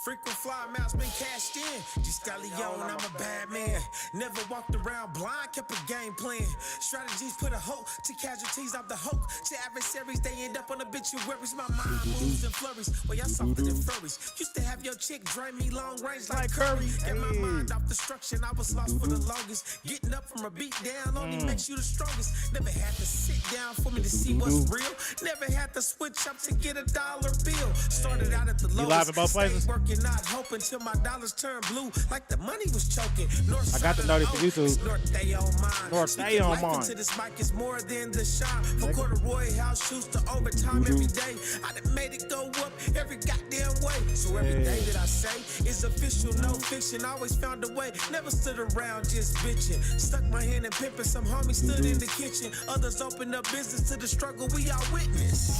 Frequent fly amounts been cashed in. G-Scallion, I'm a bad man. Never walked around blind, kept a game plan. Strategies put a hope to casualties of the hope. To adversaries, they end up on obituaries. My mind moves and flurries. Well, y'all softer than furries. Used to have your chick drain me long range like Curry. Get my mind off destruction, I was lost for the longest. Getting up from a beat down only makes you the strongest. Never had to sit down for me to see what's real. Never had to switch up to get a dollar bill. Started out at the lowest. You live in both places? Working, not hoping till my dollars turned blue like the money was choking. I got to know this for YouTube. North Day on mine. North Day on mine. To this mic is more than the shine. From corduroy house shoes to overtime every day. I done made it go up every goddamn way. So every day that I say is official, no fiction. Always found a way, never stood around just bitching. Stuck my hand in pimping, some homies stood in the kitchen. Others opened up business to the struggle we all witness.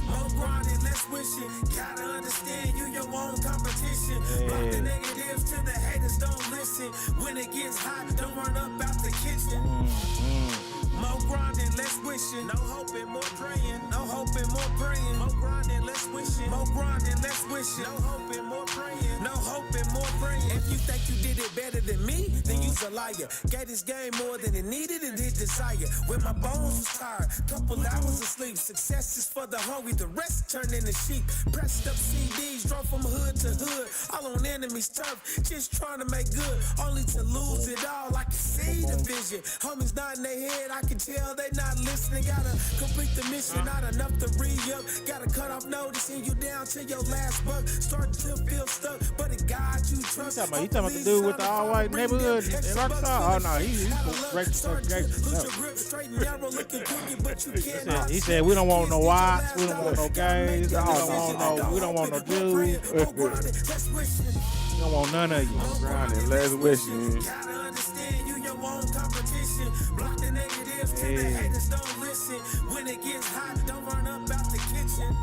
More grinding, less wishing. Gotta understand you your own competition. Block the negatives till the haters don't listen. When it gets hot, don't run up out the kitchen. More grinding, less wishing. No hoping, more praying. No hoping, more praying. More grinding, less wishing. More grinding, less wishing. No hoping, more praying. No hoping, more praying. If you think you did it better than me, then you's a liar. Gave this game more than it needed and it desire. When my bones was tired, couple hours of sleep. Success is for the hungry, the rest turned into sheep. Pressed up CDs, drove from hood to hood. All on enemies' turf, just trying to make good. Only to lose it all, I can see the vision. Homies nodding their head, I can tell they not listening. Gotta complete the mission, not enough to re-up. Gotta cut off notice and you down to your last buck. Start to feel stuck, but it God you trust. You talking about the dude with the all-white neighborhood in Arkansas? Oh, no, he's great. He said, we don't want no whites, we don't want no gays, we don't want no Jews. We don't want none of you. Grinding, less wishing. Till the haters don't listen. When it gets hot, don't run up out the kitchen.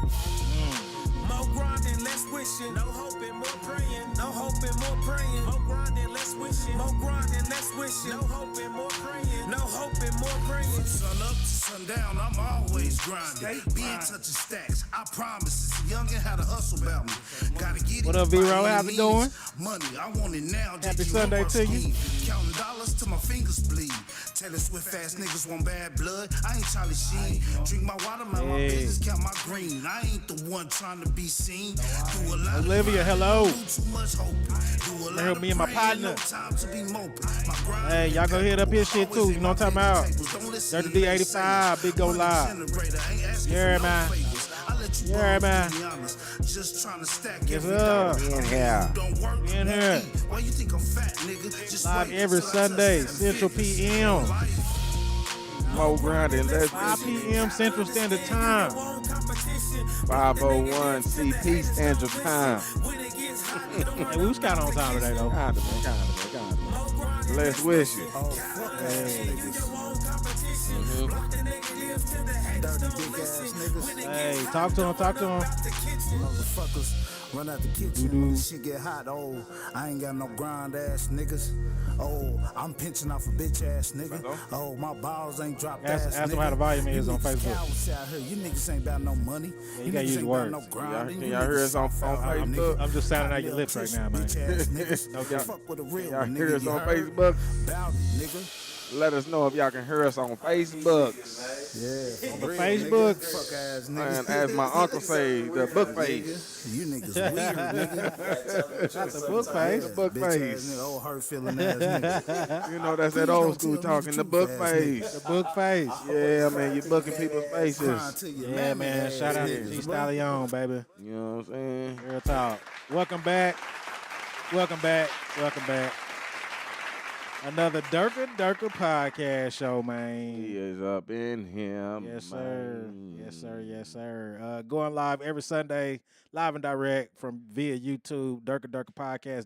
More grinding, less wishing. No hoping, more praying. No hoping, more praying. More grinding, less wishing. More grinding, less wishing. No hoping, more praying. No hoping, more praying. From sun up to sundown, I'm always grinding. Being touching stacks, I promise. It's young and had a hustle about me. Gotta get it. What up, V-Ro? How's it going? Money, I want it now. Happy Sunday to you. Counting dollars till my fingers bleed. Taylor Swift ass niggas want bad blood. I ain't Charlie Sheen. Drink my water, mind my business, count my green. I ain't the one trying to be seen. Do a lot Olivia, hello. too much hoping. Heard me and my partner. No time to be moping. My grind Hey, y'all go hit up his shit too. You know what I'm talking about? Dirty D85, Big Go Live. Yeah, man. Yeah, man. Just trying to stack Yes, sir. In here. Why you think I'm fat, nigga? Just Live wait every till I Sunday, just Central PM. More grinding, less 5 wishing. p.m. Central Standard Time. 501 CP Standard Time. Hey, we was kind of on time today, though. Kind of. Less wishing. Hey, talk to him. Motherfuckers run out the kitchen when the shit get hot. Oh, I ain't got no grind ass niggas. Oh, I'm pinching off a bitch ass nigga. Oh, my balls ain't dropped ass nigga. Ask him how the volume is on Facebook. Cowards out here. You niggas ain't about no money. you gotta use ain't words. about no grinding. Y'all hear us on Facebook? I'm just sounding out your lips right now, man. Okay. Fuck with a real Y'all one, hear nigga. us You on heard? Facebook? Bout it, nigga. Let us know if y'all can hear us on Facebook. Yeah. On the Real, Facebook. nigga. Fuck ass And niggas. as my uncle say, the book face. You niggas weird, nigga. Not the book face. The book Bitch ass face. nigga, old hurt feeling ass nigga. You know, that's that old school talking, the book face. The book face. Yeah, man, you booking people's Crying faces. to you, Yeah, man. Shout out to niggas, G bro. Stallion, baby. You know what I'm saying? Real talk. Welcome back. Another Durka Durka Podcast show, man. He is up in here. Yes, sir. man. Yes, sir. Going live every Sunday, live and direct from via YouTube, Durka Durka Podcast,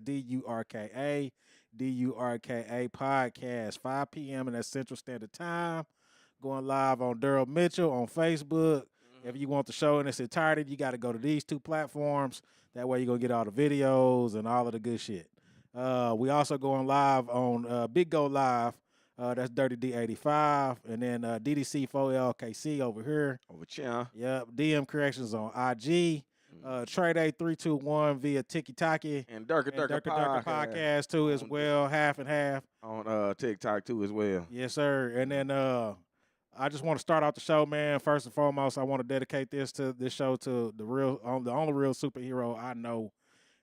DURKA Podcast, 5 p.m. and that's Central Standard Time. Going live on Darryl Mitchell on Facebook. If you want the show in its entirety, you got to go to these two platforms. That way you're going to get all the videos and all of the good shit. We also going live on Big Go Live. That's Dirty D85. And then DDC4LKC over here. Over here. Yep. DM Corrections on IG. Trade A 321 via Tiki Taki. And Durka Durka Podcast too as well, half and half. On TikTok too as well. Yes, sir. And then I just want to start out the show, man. First and foremost, I want to dedicate this show to the only real superhero I know,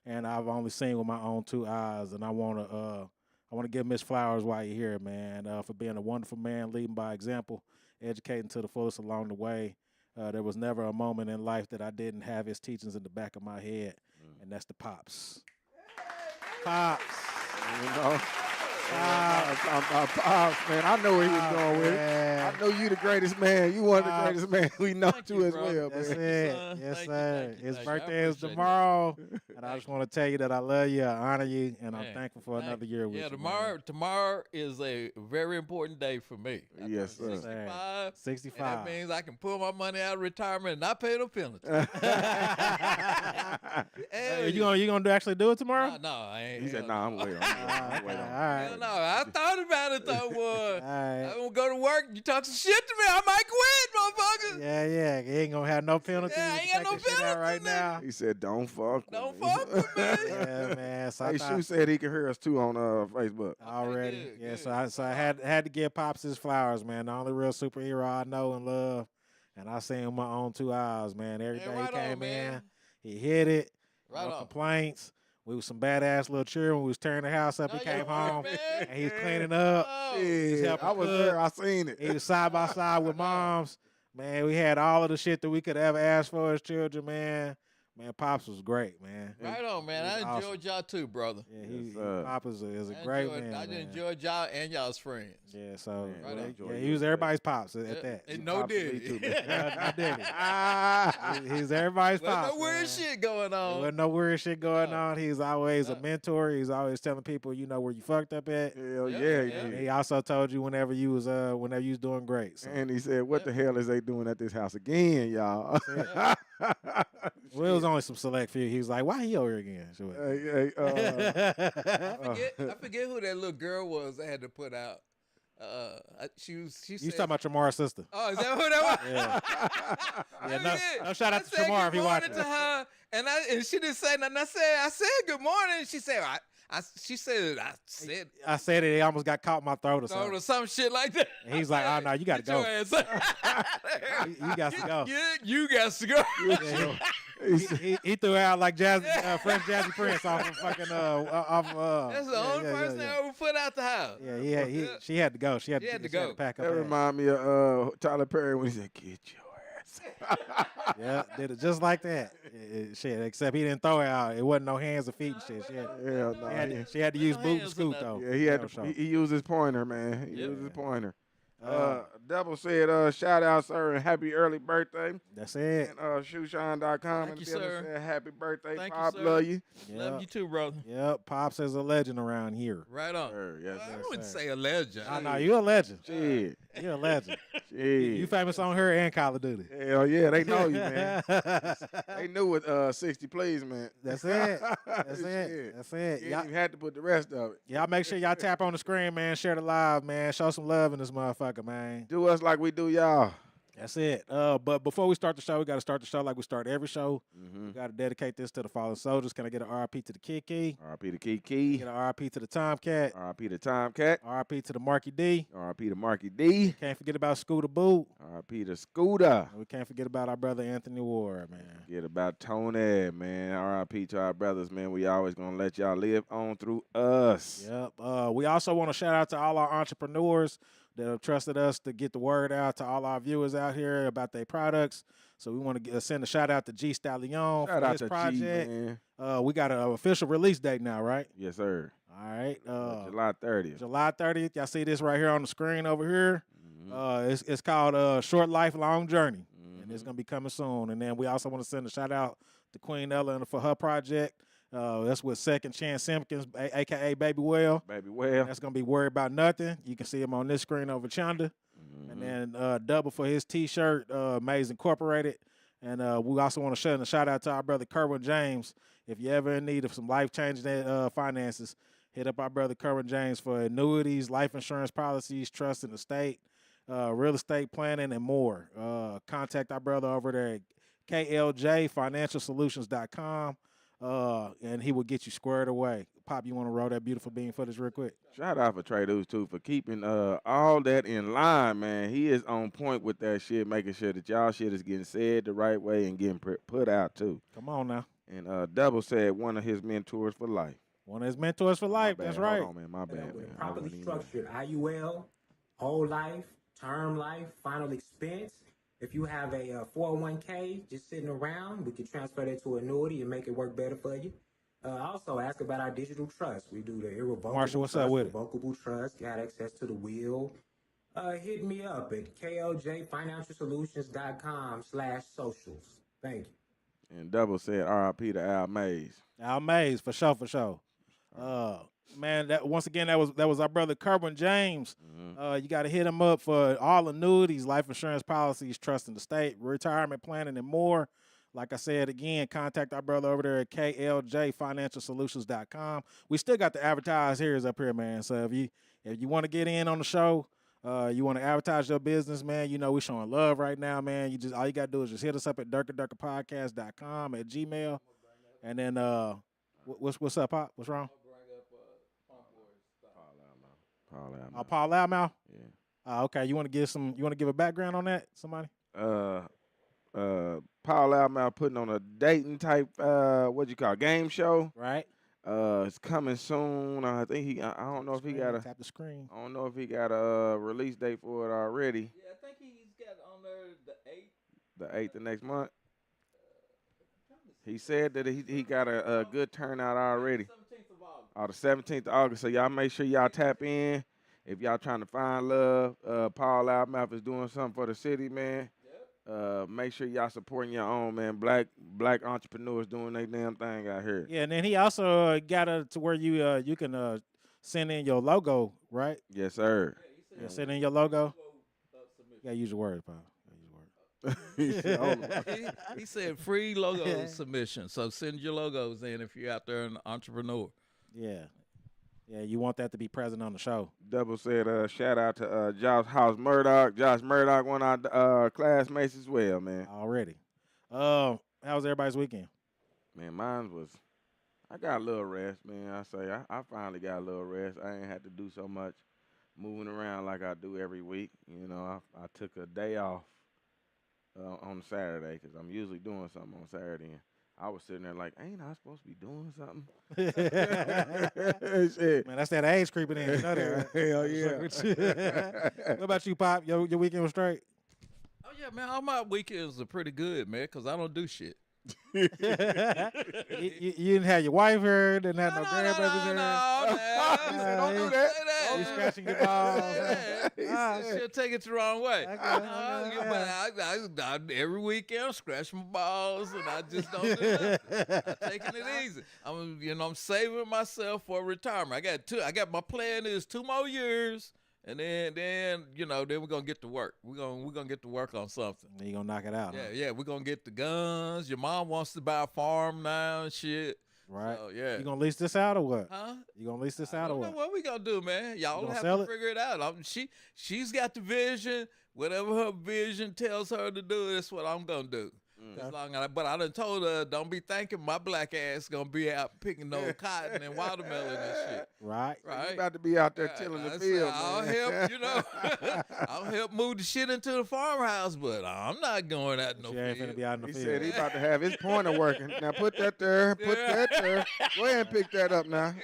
and I've only seen with my own two eyes. And I want to give Miss Flowers while you're here, man, for being a wonderful man, leading by example, educating to the fullest along the way. There was never a moment in life that I didn't have his teachings in the back of my head, and that's the Pops. Pops. You know? Pops, man. I know where he was going with it. I know you the greatest man. You one of the greatest man we know too as well, That's man. it. Yes, sir. His birthday is appreciate tomorrow, and I just want to tell you that I love you, I honor you, and I'm thankful for another year with you. Tomorrow is a very important day for me. Yes, sir. 65. 65. And that means I can pull my money out of retirement and not pay no penalty. You gonna actually do it tomorrow? No, I ain't. He said, hell "Nah, I'm waiting. I'm waiting." All right. no. I thought about it though, boy. right. I'm gonna go to work. You talk some shit to me, I might quit, motherfucker. Yeah. He ain't gonna have no penalties. Yeah, I ain't got no penalties right penalties, now. He said, "Don't fuck. Don't with me." fuck with me. Yeah, man. So I Hey, thought- Shu said he can hear us too on Facebook. already. good, Yeah, good. so I had to give Pops his flowers, man. The only real superhero I know and love, and I seen him with my own two eyes, man. Every day right he came on, man. in, he hit it. Right No on. complaints. We was some badass little children. We was tearing the house up. No, He came you're home right, man. and he was cleaning up. Oh, Yeah, helping I was cook. there. I seen it. He was side by side with moms. Man, we had all of the shit that we could ever ask for as children, man. Man, Pops was great, man. right on, man. He's I awesome. enjoyed y'all too, brother. Yeah, Pop is a great man. I man. enjoyed y'all and y'all's friends. Yeah, so Right on. yeah, he was everybody's pops at Yeah, that. and no Pops to me did. too, I did it. He's everybody's There's pops. no weird man. shit going There on. wasn't no weird shit going No. on. He's always a No. mentor. He's always telling people, you know, where you fucked up at. Hell Yeah, yeah, yeah. he And did. he also told you whenever you was doing great. So. And he said, "What the hell is they doing at this house again, y'all?" Well, it was only some select few. He was like, "Why he over here again?" So, Hey, I forget who that little girl was I had to put out. She you said, talking about Tramar's sister? oh, is that who that was? Yeah. Yeah, I no shout out I to said Tramar if good he morning watching. to her, and she didn't say nothing. I said good morning. She said I said I said it. He almost got caught in my throat or no, something. or some shit like that. And he's like, "Oh no, you got to Get go. your ass out. You got to go." You got to go. Yeah, he threw out like French Jazzy Prince off of fucking That's the only person I ever put out the house. Yeah, she had to go. She had She had to to go. pack up. that ass. remind me of Tyler Perry when he said, "Get your ass." Yeah, did it just like that. Shit, except he didn't throw it out. It wasn't no hands or feet and shit. Hell no. She had to use no boot and hands or scoot nothing. though. Yeah, he had No to. show. He used his pointer, man. He Yep. used his pointer. Double said, "Shout out, sir, and happy early birthday." That's it. And shoeshine.com Thank and you, Dylan sir. said, "Happy birthday, Thank you, Pop. sir. Love you." Love Yep. you too, brother. Yep. Pops is a legend around here. Right on. Sir, yes, I sir. wouldn't sir. say a legend. I know you a legend. Shit. You're a legend. Shit. You famous on her and Call of Duty. Hell yeah, they know you, man. They knew what 60 plays meant. That's it. That's Shit. it. That's it. You Y'all, didn't even have to put the rest of it. y'all make sure y'all tap on the screen, man. Share the live, man. Show some love in this motherfucker, man. Do us like we do y'all. That's it. But before we start the show, we got to start the show like we start every show. Mm-hmm. We got to dedicate this to the fallen soldiers. Can I get an RIP to the Kiki? RP to Kiki. Get an RIP to the Tomcat. RP to Tomcat. RIP to the Marky D. RP to Marky D. Can't forget about Scooter Boot. RP to Scooter. And we can't forget about our brother Anthony Ward, man. Forget about Tony, man. RIP to our brothers, man. We always gonna let y'all live on through us. Yep. We also want to shout out to all our entrepreneurs that have trusted us to get the word out to all our viewers out here about their products. So we want to send a shout out to G Stallion Shout for out his to project. G, man. We got an official release date now, right? Yes, sir. All right. July 30th. July 30th. Y'all see this right here on the screen over here. Mhm. It's called Short Life, Long Journey. And it's Mhm. going to be coming soon. And then we also want to send a shout out to Queen Ella for her project. That's with Second Chance Simpkins, a.k.a. Baby Well. Baby well. That's going to be Worried About Nothing. You can see him on this screen over Chanda. Mhm. And then Double for his T-shirt, Maze Incorporated. And we also want to send a shout out to our brother Kerwin James. If you're ever in need of some life-changing finances, hit up our brother Kerwin James for annuities, life insurance policies, trust and estate, real estate planning, and more. Contact our brother over there at KLJFinancialSolutions.com, and he will get you squared away. Pop, you want to roll that beautiful bean footage real quick? Shout out for Trey Deuce, too, for keeping all that in line, man. He is on point with that shit, making sure that y'all shit is getting said the right way and getting put out, too. Come on now. And Double said one of his mentors for life. One of his mentors for life. That's right. Hold on, man. My bad, With man. a properly structured IUL, whole life, term life, final expense. If you have a 401k just sitting around, we can transfer that to annuity and make it work better for you. Also, ask about our digital trust. We do the irrevocable Marshall, what's trust, up with it? revocable trust, got access to the will. Hit me up at KLJFinancialSolutions.com/socials. Thank you. And Double said RIP to Al Mays. Al Mays, for sure, for sure. Man, that once again, that was our brother Kerwin James. You got to hit him up for all annuities, life insurance policies, trust in the state, retirement planning, and more. Like I said again, contact our brother over there at KLJFinancialSolutions.com. We still got the advertise here up here, man. So if you want to get in on the show, you want to advertise your business, man, you know we showing love right now, man. All you got to do is just hit us up at DurkaDurkaPodcast.com at Gmail. And then what's up, Pop? What's wrong? Paul Loudmouth? Yeah. Okay. You want to give a background on that? Somebody? Paul Loudmouth putting on a dating type game show. Right. It's coming soon. I think I don't know if he got a tap the screen. I don't know if he got a release date for it already. Yeah, I think he's got on there the 8th. The 8th of next month. He said that he got a good turnout already. 17th of August. The 17th of August. So y'all make sure y'all tap in. If y'all trying to find love, Paul Loudmouth is doing something for the city, man. Make sure y'all supporting your own, man. Black entrepreneurs doing their damn thing out here. Yeah, and then he also got it to where you can send in your logo, right? Yes, sir. Yeah, send in your logo. You gotta use your words, Paul. He said free logo submission. So send your logos in if you're out there an entrepreneur. Yeah. Yeah, you want that to be present on the show. Double said shout out to Josh House Murdoch. Josh Murdoch, one of our classmates as well, man. Already. How was everybody's weekend? Man, mine was, I got a little rest, man. I finally got a little rest. I ain't had to do so much moving around like I do every week. You know, I took a day off on Saturday because I'm usually doing something on Saturday. And I was sitting there like, ain't I supposed to be doing something? Shit. Man, that's that age creeping in. You know that, right? Hell yeah. What about you, Pop? Your weekend was straight? Oh, yeah, man. All my weekends are pretty good, man, because I don't do shit. You didn't have your wife here, didn't have no grandbabies here. He said, don't do that. You scratching your balls. She'll take it the wrong way. But every weekend I scratch my balls and I just don't do nothing. I'm taking it easy. I'm saving myself for retirement. I got my plan is 2 more years. And then we're gonna get to work. We're gonna get to work on something. Then you gonna knock it out. Yeah, we're gonna get the guns. Your mom wants to buy a farm now and shit. Right. So, yeah. You gonna lease this out or what? Huh? You gonna lease this out or I don't what? know what we gonna do, man. Y'all have sell to it? figure it out. She's got the vision. Whatever her vision tells her to do, that's what I'm gonna do. But I done told her, don't be thinking my black ass gonna be out picking no cotton and watermelon and shit. Right. You about to be out there tilling the field, I'll man. help, I'll help move the shit into the farmhouse, but I'm not going out no She ain't finna field. be out in the He field. said he about to have his pointer working. Now put that there. Put that there. Go ahead and pick that up now.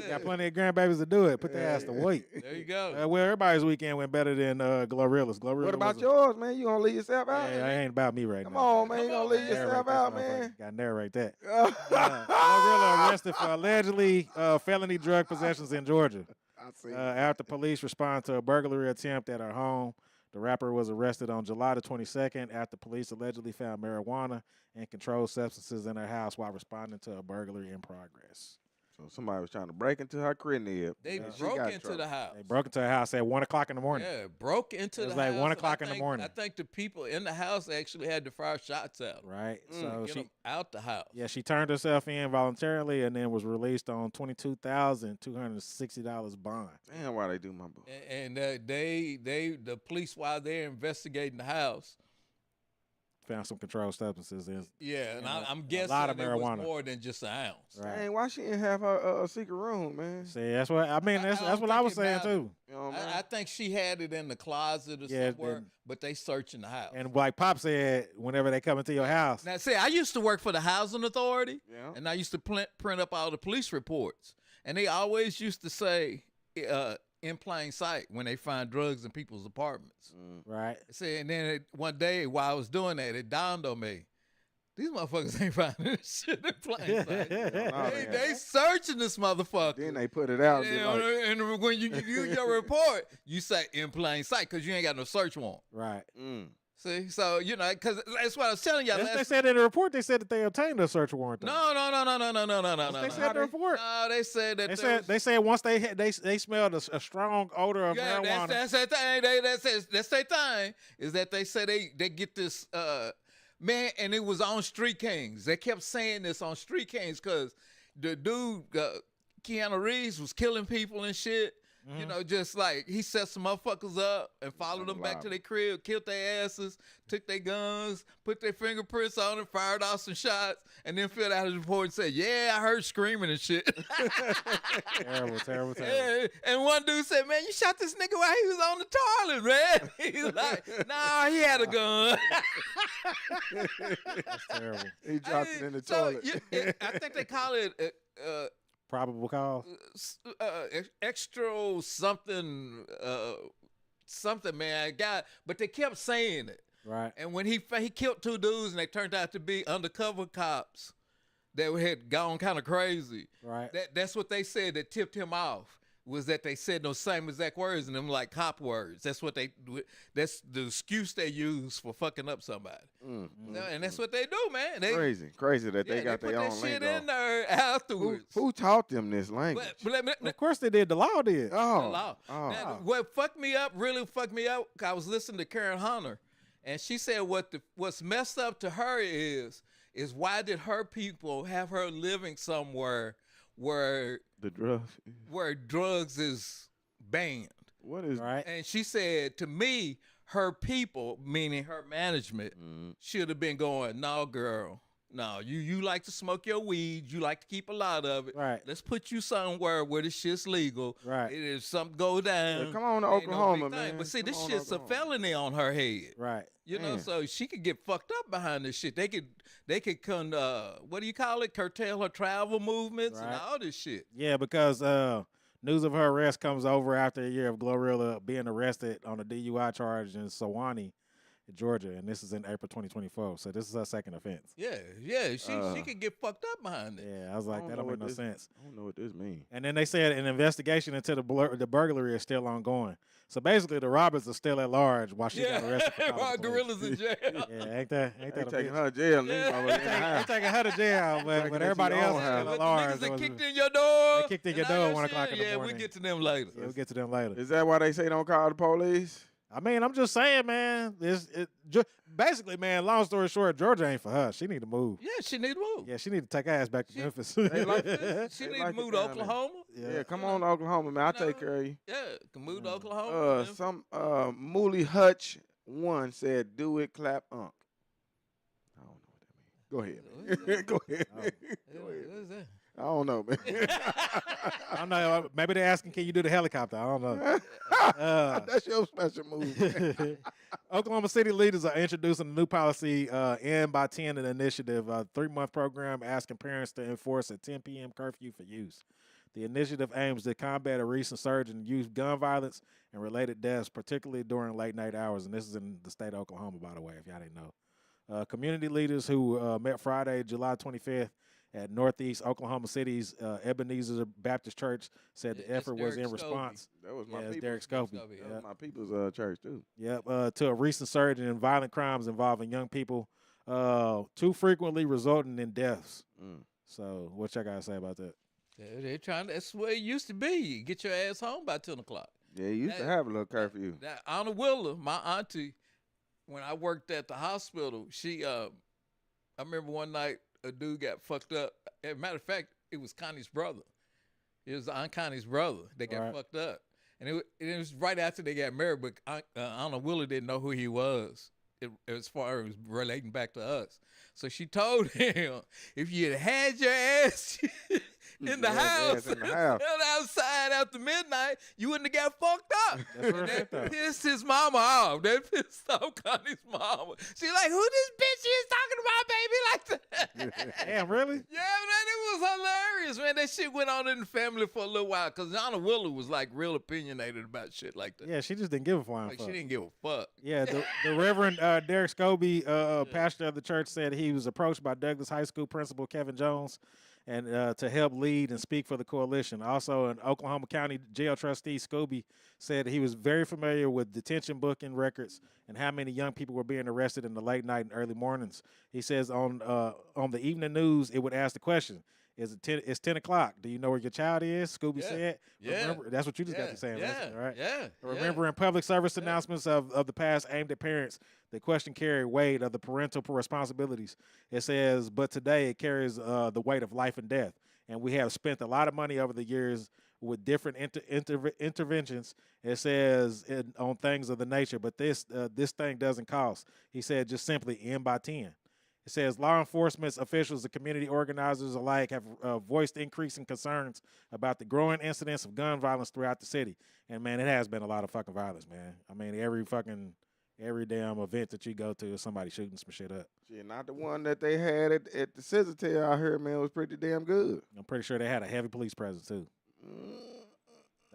Got plenty of grandbabies to do it. Put their ass to wait. There you go. Well, everybody's weekend went better than Glorilla's. What about yours, man? You gonna leave yourself out? Yeah, it ain't about me right Come now. on, man. You gonna leave Narrate yourself this out, motherfucker. man? Gotta narrate that. Glorilla arrested for allegedly felony drug possessions in Georgia. I see. After police responded to a burglary attempt at her home, the rapper was arrested on July the 22nd after police allegedly found marijuana and controlled substances in her house while responding to a burglary in progress. So somebody was trying to break into her crib. They and she broke got into trouble. the house. They broke into her house at 1 o'clock in the morning. Yeah, broke into It was the like house. 1 and o'clock in the morning. I think the people in the house actually had to fire shots out. Right. So Get she them out the house. Yeah, she turned herself in voluntarily and then was released on $22,260 bond. Damn, why they do my boy? And the police, while they're investigating the house, found some controlled substances. And Yeah, and know, I'm guessing lot of it was marijuana. more than just an ounce. right. Dang, why she didn't have her secret room, man? See, that's what I mean. That's don't what I think was it saying mattered. too. You know what I mean? I think she had it in the closet or Yeah, somewhere, then- but they searching the house. And like Pop said, whenever they come into your house, Now, see, I used to work for the housing authority, Yeah. and I used to print up all the police reports, and they always used to say, in plain sight, when they find drugs in people's apartments. right? See, and then one day while I was doing that, it dawned on me, these motherfuckers ain't finding this shit in plain sight. Nah, They searching this motherfucker. Then they put it out. just like, And when you use your report, you say in plain sight because you ain't got no search warrant. Right. See, so because that's what I was telling y'all. They said in the report. They said that they obtained a search warrant. though. No. They said in the report. No, they said that. They said once they smelled a strong odor of marijuana. That's that thing. That's their thing. Is that they say they get this man, and it was on Street Kings. They kept saying this on Street Kings because the dude Keanu Reeves was killing people and shit. You know, just like he set some motherfuckers up and followed them back to their crib, killed their asses, took their guns, put their fingerprints on it, fired off some shots, and then filled out his report and said, "Yeah, I heard screaming and shit." Terrible. Yeah, and one dude said, "Man, you shot this nigga while he was on the toilet, man." He's like, "Nah, he had a gun." That's terrible. he dropped it in the So, toilet. I think they call it Probable cause. extra something, man. But they kept saying it. Right. And when he killed two dudes, and they turned out to be undercover cops that had gone kind of crazy. Right. That's what they said that tipped him off. Was that they said those same exact words and them like cop words. That's the excuse they use for fucking up somebody. And that's what they do, man. Crazy that they got put their that own shit lingo. in there afterwards. Who taught them this language? Of course they did. The law did. Law. Now, what really fucked me up, I was listening to Karen Hunter, and she said what's messed up to her is why did her people have her living somewhere where drugs is banned? What is Right. And she said to me, her people, meaning her management, should have been going, "No, girl. No, you like to smoke your weed. You like to keep a lot of it. Right. Let's put you somewhere where this shit's legal. Right. If something go down, Yeah, come on to ain't no Oklahoma, big thing. man. But see, Come this on to shit's a Oklahoma. felony on her head. Right. You know, Man. so she could get fucked up behind this shit. They could what do you call it? Curtail her travel movements and Right. all this shit. Yeah, because news of her arrest comes over after a year of Glorilla being arrested on a DUI charge in Sewanee, Georgia, and this is in April 2024. So this is her second offense. Yeah. She could get fucked up behind it. Yeah, I was like, that don't make no sense. I don't know what this means. And then they said an investigation into the burglary is still ongoing. So basically, the robbers are still at large while she got arrested. for While calling the police. gorillas in jail. Yeah, ain't that They a taking bitch? her to jail. and these Yeah. motherfuckers in the They house. taking her to jail, Taking but her to everybody your else own is house. still But at the large. niggas that It was- kicked in your door. They kicked in your and all door that 1 o'clock in the shit. morning. We get to them later. Yeah, we'll get to them later. Is that why they say don't call the police? I mean, I'm just saying, man. Basically, man. Long story short, Georgia ain't for her. She need to move. Yeah, she need to move. Yeah, she need to take her ass back to Memphis. They like She They need like to it move to down there. Oklahoma. Yeah, come on to Oklahoma, man. I'll take care of you. Yeah, can move to Oklahoma. man. Some Mooly Hutch one said, "Do it, clap, unk." I don't know what that means. Go ahead. Go ahead. Yeah, what is that? I don't know, man. I don't know. Maybe they're asking, can you do the helicopter? I don't know. That's your special move. Oklahoma City leaders are introducing a new policy, End by 10 an initiative, a 3-month program asking parents to enforce a 10 p.m. curfew for youth. The initiative aims to combat a recent surge in youth gun violence and related deaths, particularly during late night hours. And this is in the state of Oklahoma, by the way, if y'all didn't know. Community leaders who met Friday, July 25th, at Northeast Oklahoma City's Ebenezer Baptist Church said the That's effort was in Derek response. That was my Yeah, it's people's. Derek Scobie. Scobie, That was Yep. my people's church too. Yep. To a recent surge in violent crimes involving young people, too frequently resulting in deaths. Mm. So, what y'all gotta say about that? They're trying. That's where it used to be. Get your ass home by 10 o'clock. Yeah, you used to That- have a little curfew. Now, Anna Willer, my auntie, when I worked at the hospital, she, I remember one night a dude got fucked up. As a matter of fact, it was Connie's brother. It was Aunt Connie's brother that got Right. fucked up. And it was right after they got married, but Anna Willer didn't know who he was. as far as relating back to us. So she told him, if you had your ass in the house, outside after midnight, you wouldn't have got fucked up. That's what And I said, though. that pissed his mama off. That pissed off Connie's mama. She like, who this bitch is talking about baby like that? Damn, really? Yeah, man, it was hilarious, man. That shit went on in the family for a little while because Donna Willer was like real opinionated about shit like that. Yeah, she just didn't give a flying Like fuck. she didn't give a fuck. Yeah, the Reverend Derek Scobie, pastor of the church, said he was approached by Douglas High School principal Kevin Jones and to help lead and speak for the coalition. Also, an Oklahoma County jail trustee, Scobie, said he was very familiar with detention booking records and how many young people were being arrested in the late night and early mornings. He says on the evening news, it would ask the question, it's 10 o'clock. Do you know where your child is? Scooby said. Yeah. Remember, that's what you just got to say. Yeah. Right? Yeah. Remember in public service announcements of the past aimed at parents, the question carried weight of the parental responsibilities. It says, but today it carries the weight of life and death. And we have spent a lot of money over the years with different interventions. It says on things of the nature, but this thing doesn't cost. He said just simply end by 10. It says law enforcement officials and community organizers alike have voiced increasing concerns about the growing incidence of gun violence throughout the city. And, man, it has been a lot of fucking violence, man. I mean, every damn event that you go to is somebody shooting some shit up. Shit, not the one that they had at the Scissor Tail I heard, man, was pretty damn good. I'm pretty sure they had a heavy police presence, too.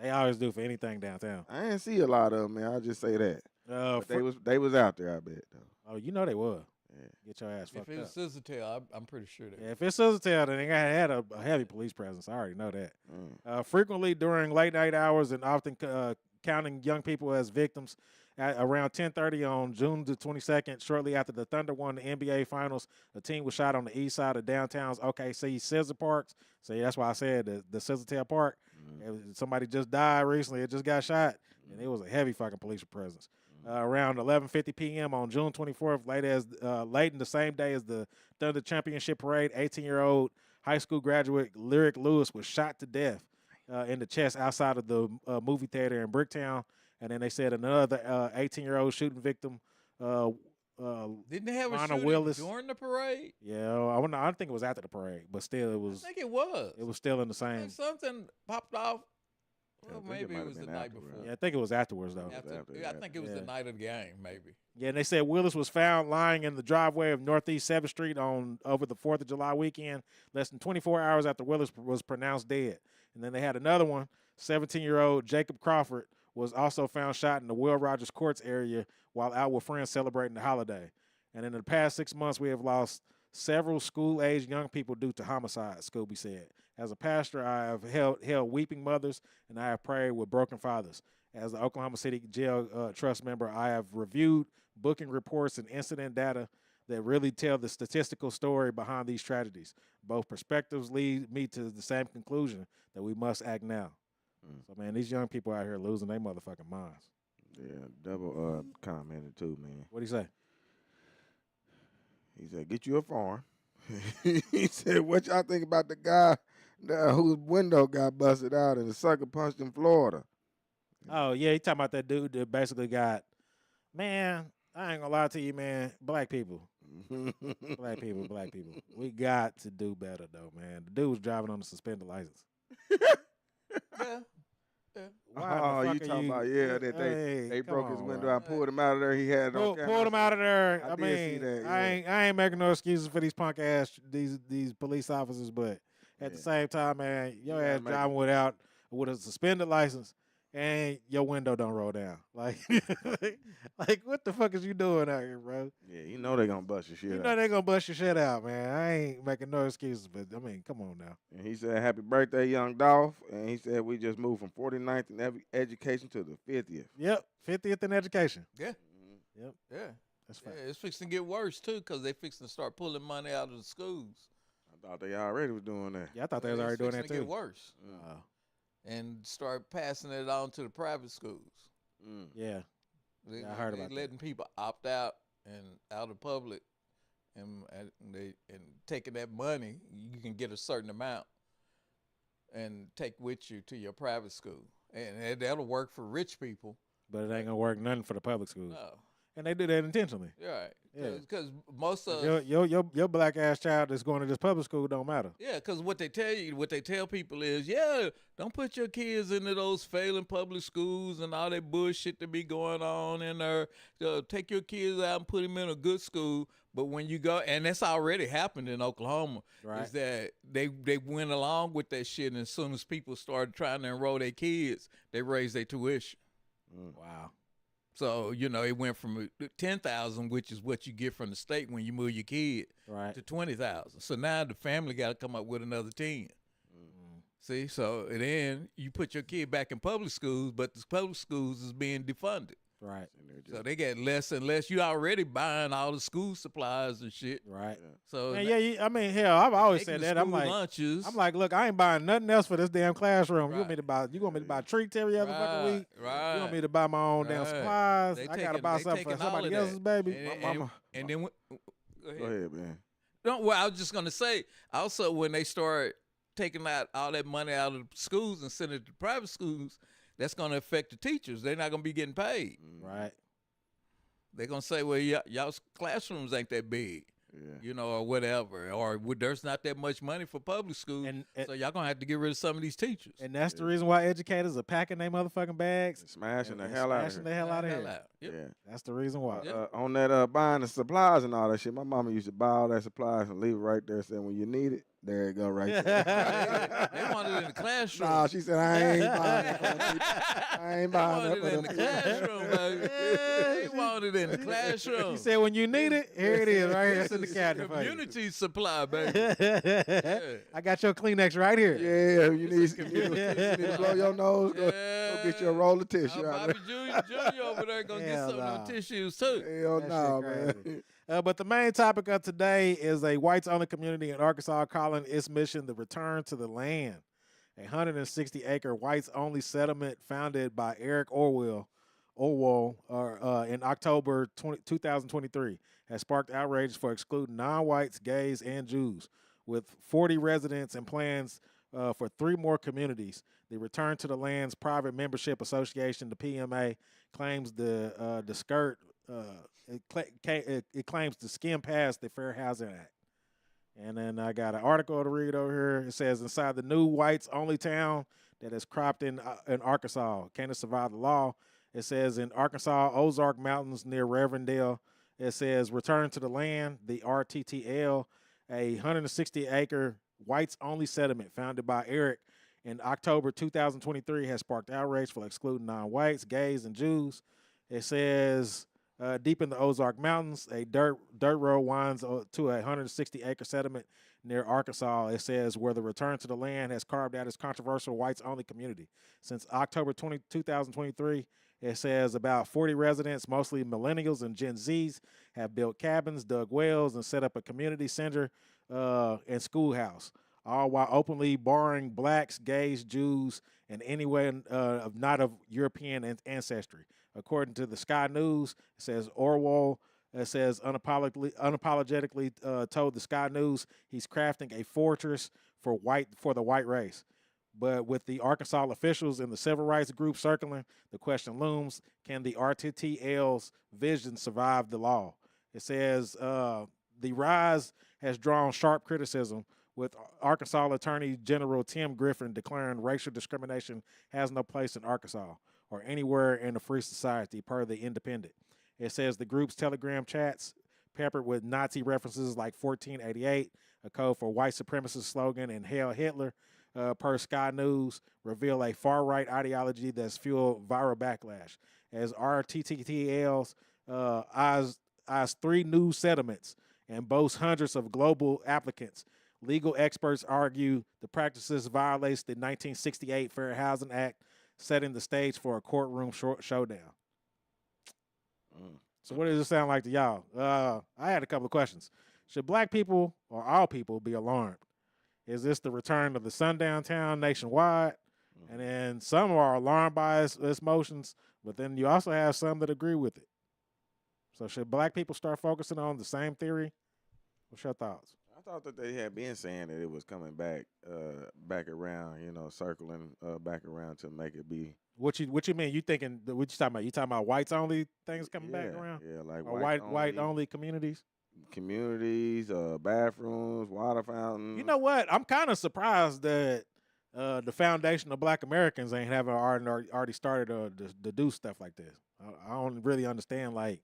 They always do for anything downtown. I didn't see a lot of them, man. I'll just say that. But they was out there, I bet, though. Oh, you know they was. Yeah. Get your ass fucked If up. it's Scissor Tail, I'm pretty sure that. Yeah, if it's Scissortail, then they had a heavy police presence. I already know that. Frequently during late night hours and often counting young people as victims. At around 10:30 on June the 22nd, shortly after the Thunder won the NBA Finals, a team was shot on the east side of downtown's OKC Scissor Parks. So that's why I said the Scissortail Park. Somebody just died recently. It just got shot, and it was a heavy fucking police presence. Around 11:50 p.m. on June 24th, late in the same day as the Thunder Championship Parade, 18-year-old high school graduate Lyric Lewis was shot to death in the chest outside of the movie theater in Bricktown. And then they said another 18-year-old shooting victim, Didn't they have a Ronald shooting Willis. during the parade? Yeah, I don't think it was after the parade, but still it I was. think it was. It was still in the I same. think something popped off. Well, I think it maybe might it have was the been night afterwards. before. Yeah, I think it was afterwards though. I think it was the night of the game, maybe. Yeah, and they said Willis was found lying in the driveway of Northeast 7th Street over the 4th of July weekend, less than 24 hours after Willis was pronounced dead. And then they had another one, 17-year-old Jacob Crawford was also found shot in the Will Rogers Courts area while out with friends celebrating the holiday. And in the past 6 months, we have lost several school-aged young people due to homicide, Scooby said. As a pastor, I have held weeping mothers, and I have prayed with broken fathers. As the Oklahoma City Jail Trust member, I have reviewed booking reports and incident data that really tell the statistical story behind these tragedies. Both perspectives lead me to the same conclusion that we must act now. So, man, these young people out here losing their motherfucking minds. Yeah, double commented too, man. What'd he say? He said, get you a farm. He said, what y'all think about the guy whose window got busted out and the sucker punched in Florida? Oh, yeah, he talking about that dude that basically got, man, I ain't gonna lie to you, man, black people. Black people. We got to do better, though, man. The dude was driving on a suspended license. Yeah. Oh, you talking about, that they broke his window out, pulled him out of there. He had it on camera. Pulled him out of there. I did mean, see that, I ain't making no excuses for these punk ass these police officers, but at the same time, man, your ass driving with a suspended license and your window don't roll down. Like, like what the fuck is you doing out here, bro? Yeah, you know they gonna bust your shit You out. know they gonna bust your shit out, man. I ain't making no excuses, but I mean, come on now. And he said, happy birthday, young Dolph. And he said, we just moved from 49th in education to the 50th. Yep, 50th in education. Yeah. Yep, Yeah. that's fine. Yeah, it's fixing to get worse, too, because they fixing to start pulling money out of the schools. I thought they already was doing that. Yeah, I thought they was already doing that It's fixing too. to get worse. Oh, And start passing it on to the private schools. yeah. Yeah, I heard about that. letting people opt out and out of public, and taking that money, you can get a certain amount and take with you to your private school, and that'll work for rich people. But it ain't gonna work nothing for the public schools. No, And they do that intentionally. Right. Yeah. Because most of Your black ass child that's going to this public school don't matter. yeah, because what they tell people is, don't put your kids into those failing public schools and all that bullshit that be going on in there. Take your kids out and put them in a good school. But when you go, and that's already happened in Oklahoma, Right. is that they went along with that shit, and as soon as people started trying to enroll their kids, they raised their tuition. Wow. So, it went from 10,000, which is what you get from the state when you move your kid, Right. to 20,000. So now the family got to come up with another 10. See, so then you put your kid back in public schools, but the public schools is being defunded. Right. So they get less and less. You already buying all the school supplies and shit. Right. So Man, I mean, hell, I've always taking said the that. I'm school like, lunches. look, I ain't buying nothing else for this damn classroom. You Right. want me to buy treats every other fucking week? Right. You want me to buy my own damn Right. supplies? They I gotta taking- buy they something for taking all somebody of else's that. baby. And, My mama. and then, go ahead. man. No, well, I was just gonna say. Also, when they start taking out all that money out of the schools and sending it to private schools, that's gonna affect the teachers. They're not gonna be getting paid. Right. They're gonna say, "Well, y'all's classrooms ain't that big." Yeah. Or whatever, or there's not that much money for public schools, so y'all gonna have to get rid of some of these teachers. And that's the reason why educators are packing their motherfucking bags, Smashing the and hell out of smashing here. the hell out of Hell here. out. Yep. Yeah. That's the reason why. Yeah. On that buying the supplies and all that shit, my mama used to buy all that supplies and leave it right there, saying when you need it, there it go right there. They want it in the classroom. Nah, she said I ain't buying that for them people. I ain't They buying want that it for in them the people. classroom, baby. They want it in the classroom. He said, when you need it, here it is, right here. It's in the It's cabinet for you. community supply, baby. I got your Kleenex right here. Yeah, you need to blow your nose, go get you a roll of tissue. Bobby Jr. over there gonna get Hell some of nah. them tissues too. Hell That no, shit man. But the main topic of today is a whites-only community in Arkansas calling its mission the return to the land. A 160-acre whites-only settlement founded by Eric Orwell in October 2023 has sparked outrage for excluding non-whites, gays, and Jews. With 40 residents and plans for 3 more communities, the Return to the Land's Private Membership Association, the PMA, claims the skirt. It claims to skim past the Fair Housing Act. And then I got an article to read over here. It says, inside the new whites-only town that is cropped in Arkansas, can it survive the law? It says in Arkansas, Ozark Mountains near Revendale. It says return to the land, the RTTL, a 160-acre whites-only settlement founded by Eric in October 2023 has sparked outrage for excluding non-whites, gays, and Jews. It says deep in the Ozark Mountains, a dirt road winds to a 160-acre settlement near Arkansas. It says where the return to the land has carved out its controversial whites-only community. Since October 2023, it says about 40 residents, mostly millennials and Gen Zs, have built cabins, dug wells, and set up a community center and schoolhouse, all while openly barring blacks, gays, Jews, and anyone not of European ancestry. According to the Sky News, it says Orwell unapologetically told the Sky News he's crafting a fortress for the white race. But with the Arkansas officials and the civil rights group circling, the question looms, can the RTTL's vision survive the law? It says the rise has drawn sharp criticism, with Arkansas Attorney General Tim Griffin declaring racial discrimination has no place in Arkansas or anywhere in a free society, per the Independent. It says the group's Telegram chats, peppered with Nazi references like 1488, a code for white supremacist slogan, and Hail Hitler, per Sky News, reveal a far-right ideology that's fueled viral backlash. As RTTL's eyes 3 new settlements and boasts hundreds of global applicants, legal experts argue the practices violates the 1968 Fair Housing Act, setting the stage for a courtroom showdown. So what does it sound like to y'all? I had a couple of questions. Should black people or all people be alarmed? Is this the return of the sundown town nationwide? And then some are alarmed by its motions, but then you also have some that agree with it. So should black people start focusing on the same theory? What's your thoughts? I thought that they had been saying that it was coming back, back around, circling back around to make it be. What you mean? You thinking? What you talking about? You talking about whites only things coming back around? Yeah, like or white only communities. Communities, bathrooms, water fountains. You know what? I'm kind of surprised that the Foundation of Black Americans ain't haven't already started to do stuff like this. I don't really understand. Like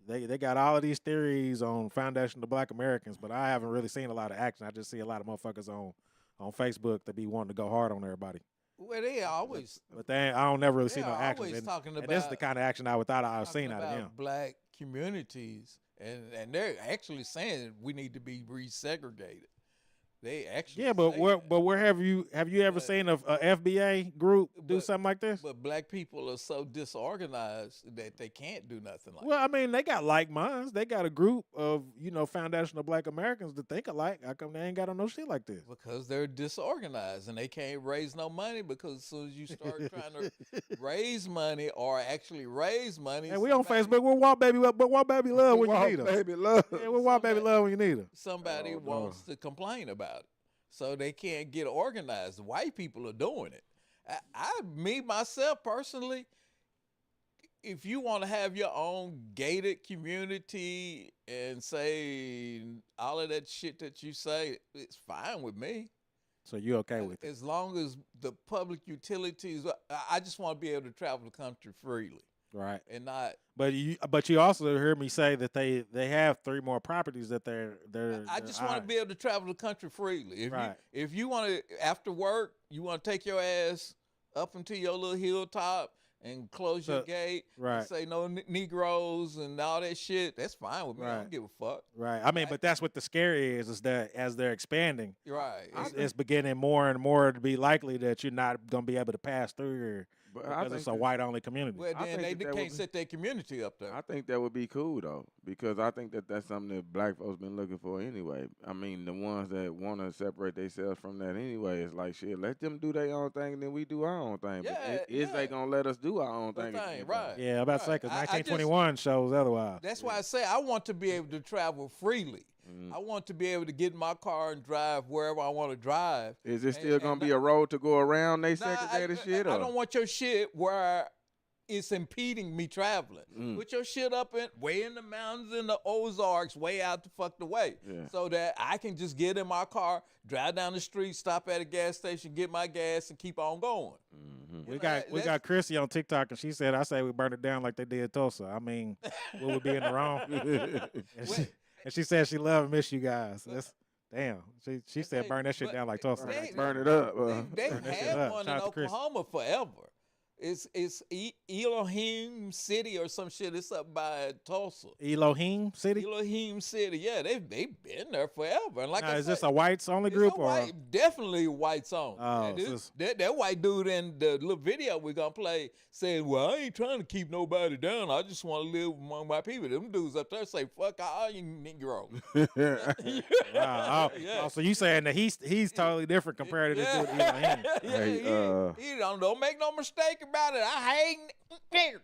they got all of these theories on Foundation of Black Americans, but I haven't really seen a lot of action. I just see a lot of motherfuckers on Facebook that be wanting to go hard on everybody. Well, they always. But I don't never really see no action. Always talking about. And this is the kind of action I would thought I've seen out of them. Black communities, and they're actually saying we need to be resegregated. They actually but where have you ever seen a FBA group do something like this? But black people are so disorganized that they can't do nothing like. Well, I mean, they got like minds. They got a group of Foundation of Black Americans that think alike. How come they ain't got on no shit like this? Because they're disorganized and they can't raise no money. Because as soon as you start trying to raise money or actually raise money, and we on Facebook. We're Walk Baby Love, but Walk Baby Love when you need them. Baby Love. Yeah, we're Walk Baby Love when you need them. Somebody wants to complain about it. So they can't get organized. White people are doing it. Me myself personally, if you want to have your own gated community and say all of that shit that you say, it's fine with me. So you okay with it? As long as the public utilities, I just want to be able to travel the country freely. Right. And not. But you also heard me say that they have 3 more properties that they're I just want to be able to travel the country freely. If you want to, after work, you want to take your ass up into your little hilltop and close your gate, and say no Negroes and all that shit, that's fine with me. I don't give a fuck. Right. I mean, but that's what the scare is that as they're expanding, right, it's beginning more and more to be likely that you're not going to be able to pass through here. Because it's a white-only community. Well, then they can't set their community up there. I think that would be cool, though, because I think that that's something that black folks been looking for anyway. I mean, the ones that want to separate themselves from that anyway, it's like, shit, let them do their own thing, and then we do our own thing. Yeah, but is they going to let us do our own thing? Right. Yeah, I'm about to say, because 1921 shows otherwise. That's why I say I want to be able to travel freely. I want to be able to get in my car and drive wherever I want to drive. Is it still going to be a road to go around they segregated shit? I don't want your shit where it's impeding me traveling. Put your shit up way in the mountains in the Ozarks, way out the fuck the way, so that I can just get in my car, drive down the street, stop at a gas station, get my gas, and keep on going. We got Chrissy on TikTok, and she said, "I say we burn it down like they did Tulsa." I mean, we would be in the wrong. And she said she love and miss you guys. That's damn. She said burn that shit down like Tulsa. Burn it up. They had one in Oklahoma forever. It's Elohim City or some shit. It's up by Tulsa. Elohim City? Elohim City. Yeah, they've been there forever. And like I is said, this a whites only group definitely whites only. Oh, that white dude in the little video we're gonna play said, "Well, I ain't trying to keep nobody down. I just want to live among my people." Them dudes up there say, "Fuck all you Negro." Wow. Oh, so you saying that he's totally different compared to this dude Elohim? He don't make no mistake about it. I hate nigger.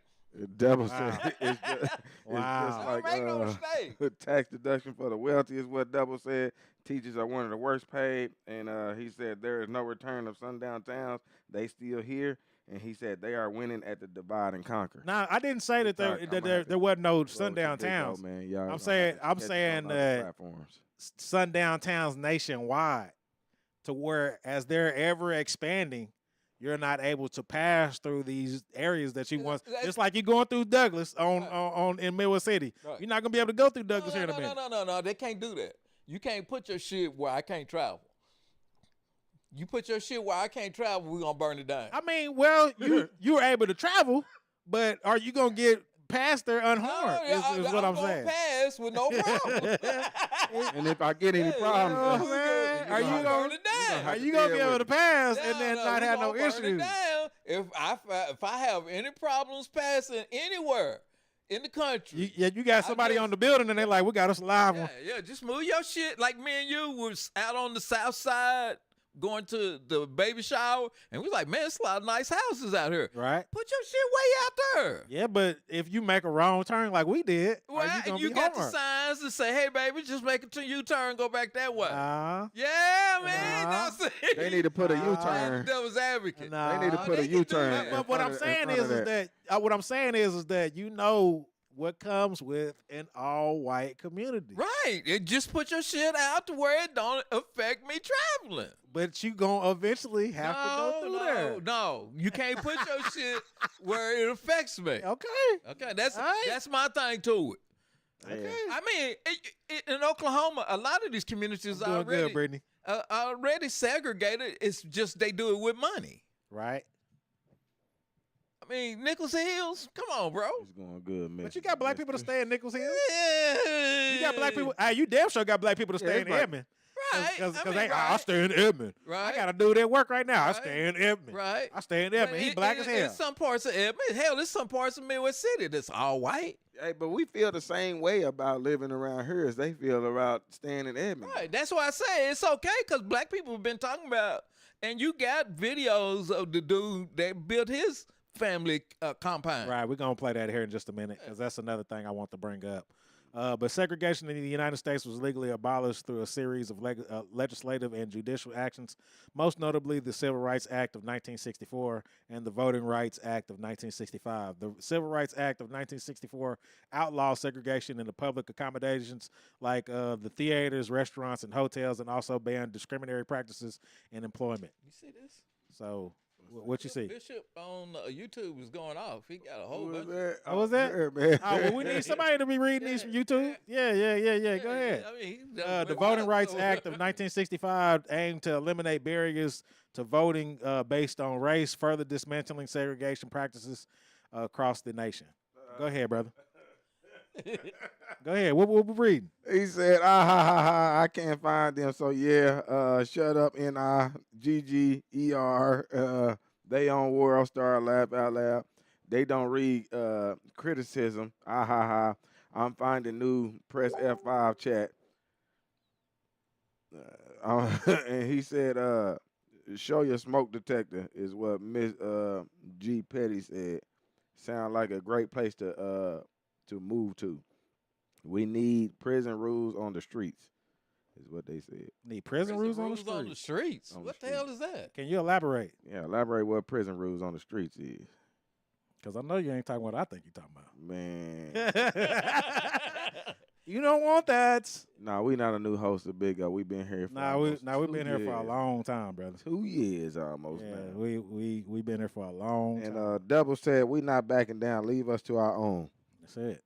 Devil said it's just like make no mistake. Tax deduction for the wealthy is what Devil said. Teachers are one of the worst paid, and he said there is no return of sundown towns. They still here, and he said they are winning at the divide and conquer. Nah, I didn't say that there wasn't no sundown towns. I'm saying that sundown towns nationwide, to where as they're ever expanding, you're not able to pass through these areas that you want. Just like you're going through Douglas in Midway City. Right. You're not gonna be able to go through Douglas here in a minute. No. They can't do that. You can't put your shit where I can't travel. You put your shit where I can't travel, we're gonna burn it down. I mean, well, you were able to travel, but are you gonna get past there unharmed? Is what I'm saying. Pass with no problem. And if I get any problems, are you gonna be able to pass and then not have no issues? If I have any problems passing anywhere in the country, you got somebody on the building and they're like, "We got us live one." Yeah, just move your shit. Like me and you was out on the south side going to the baby shower, and we was like, man, there's a lot of nice houses out here. Right. Put your shit way out there. Yeah, but if you make a wrong turn like we did, Well, are you gonna you be got harmed? the signs that say, hey, baby, just make a U-turn, go back that way. Nah, Yeah, man. You know what I'm saying? They need to put a Nah. U-turn. Devil's advocate. nah. They need to put they a can do U-turn. that. in But what front I'm of- in saying front of is that what I'm saying is that you know what comes with an all-white community, Right. And just put your shit out to where it don't affect me traveling. but you gonna eventually have to go through there. No, you can't put your shit where it affects me. Okay. Okay, that's All right. that's my thing to it. Yeah. I mean, in Oklahoma, a lot of these communities I'm are doing good, already Brittany. already segregated. It's just they do it with money. Right. I mean, Nichols Hills, come on, bro. It's going good, man. But you got black people to stay in Nichols Hill. Yeah. You got black people. You damn sure got black people to stay in it's Edmond. Right. Because I mean, I stay in Edmond. Right. I got to do that work right now. Right. I stay in Edmond. Right. I stay in But Edmond. He black as hell. In some parts of Edmond, hell, there's some parts of Midwest City that's all white. Hey, but we feel the same way about living around here as they feel about staying in Edmond. Right. That's why I say it's okay because black people have been talking about, and you got videos of the dude that built his family compound. Right, we're going to play that here in just a minute because that's another thing I want to bring up. But segregation in the United States was legally abolished through a series of legislative and judicial actions, most notably the Civil Rights Act of 1964 and the Voting Rights Act of 1965. The Civil Rights Act of 1964 outlaws segregation in the public accommodations like the theaters, restaurants, and hotels, and also banned discriminatory practices in employment. You see this? So, what you see? Bishop on YouTube is going off. He got a whole Who was bunch. that? Oh, was that? Yeah, man. Oh, well, we need somebody to be reading these from YouTube. Yeah. Go ahead. I mean, The Voting Rights Act of 1965 aimed to eliminate barriers to voting based on race, further dismantling segregation practices across the nation. Go ahead, brother. Go ahead. What we reading? He said, I can't find them. So yeah, shut up, NIGGER. They on World Star, laugh out loud. They don't read criticism. I'm finding new press F5 chat. And he said, show your smoke detector is what Miss G Petty said. Sound like a great place to move to. We need prison rules on the streets, is what they said. Need prison rules on the on the street. streets. On the What the hell is that? Can you elaborate? Yeah, elaborate what prison rules on the streets is. Because I know you ain't talking what I think you're talking about. Man. You don't want that. Nah, we not a new host of Big O. We been here for We've almost been 2 here for a years. long time, brother. 2 years almost Yeah, now. we been here for a long time. And Double said, we not backing down. Leave us to our own. That's it.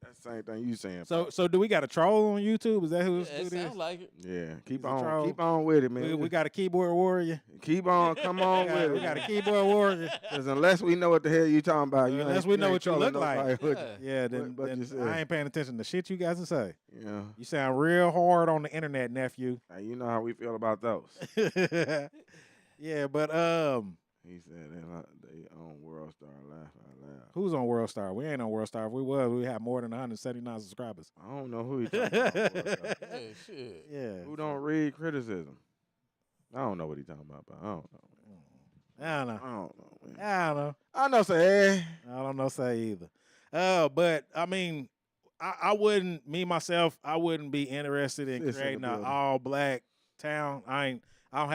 That's the same thing you saying. So do we got a troll on YouTube? Is that who Yeah, it it is? sounds like it. Yeah, keep He's a troll. on with it, man. We got a keyboard warrior. Keep on, come on with We it. got a keyboard warrior. Because unless we know what the hell you talking about, you Unless ain't- we know ain't what you trolling look like. nobody, would Yeah. Yeah, then, What you said? I ain't paying attention to shit you guys say. you? Yeah. You sound real hard on the internet, nephew. Now, you know how we feel about those. Yeah, but He said they on World Star, laugh out loud. who's on World Star? We ain't on World Star. If we was, we have more than 179 subscribers. I don't know who he talking about. World Star. Hey, shit. Yeah. Who don't read criticism? I don't know what he talking about, but I don't know. I don't know. I don't know, man. I don't know. I know, say, I don't know say either. But I mean, I wouldn't, me myself, I wouldn't be interested in Sis in the creating an building. all black town. I don't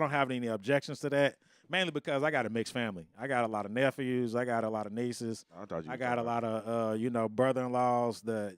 have any objections to that. Mainly because I got a mixed family. I got a lot of nephews. I got a lot of nieces. I thought you. I was got a talking lot of brother-in-laws that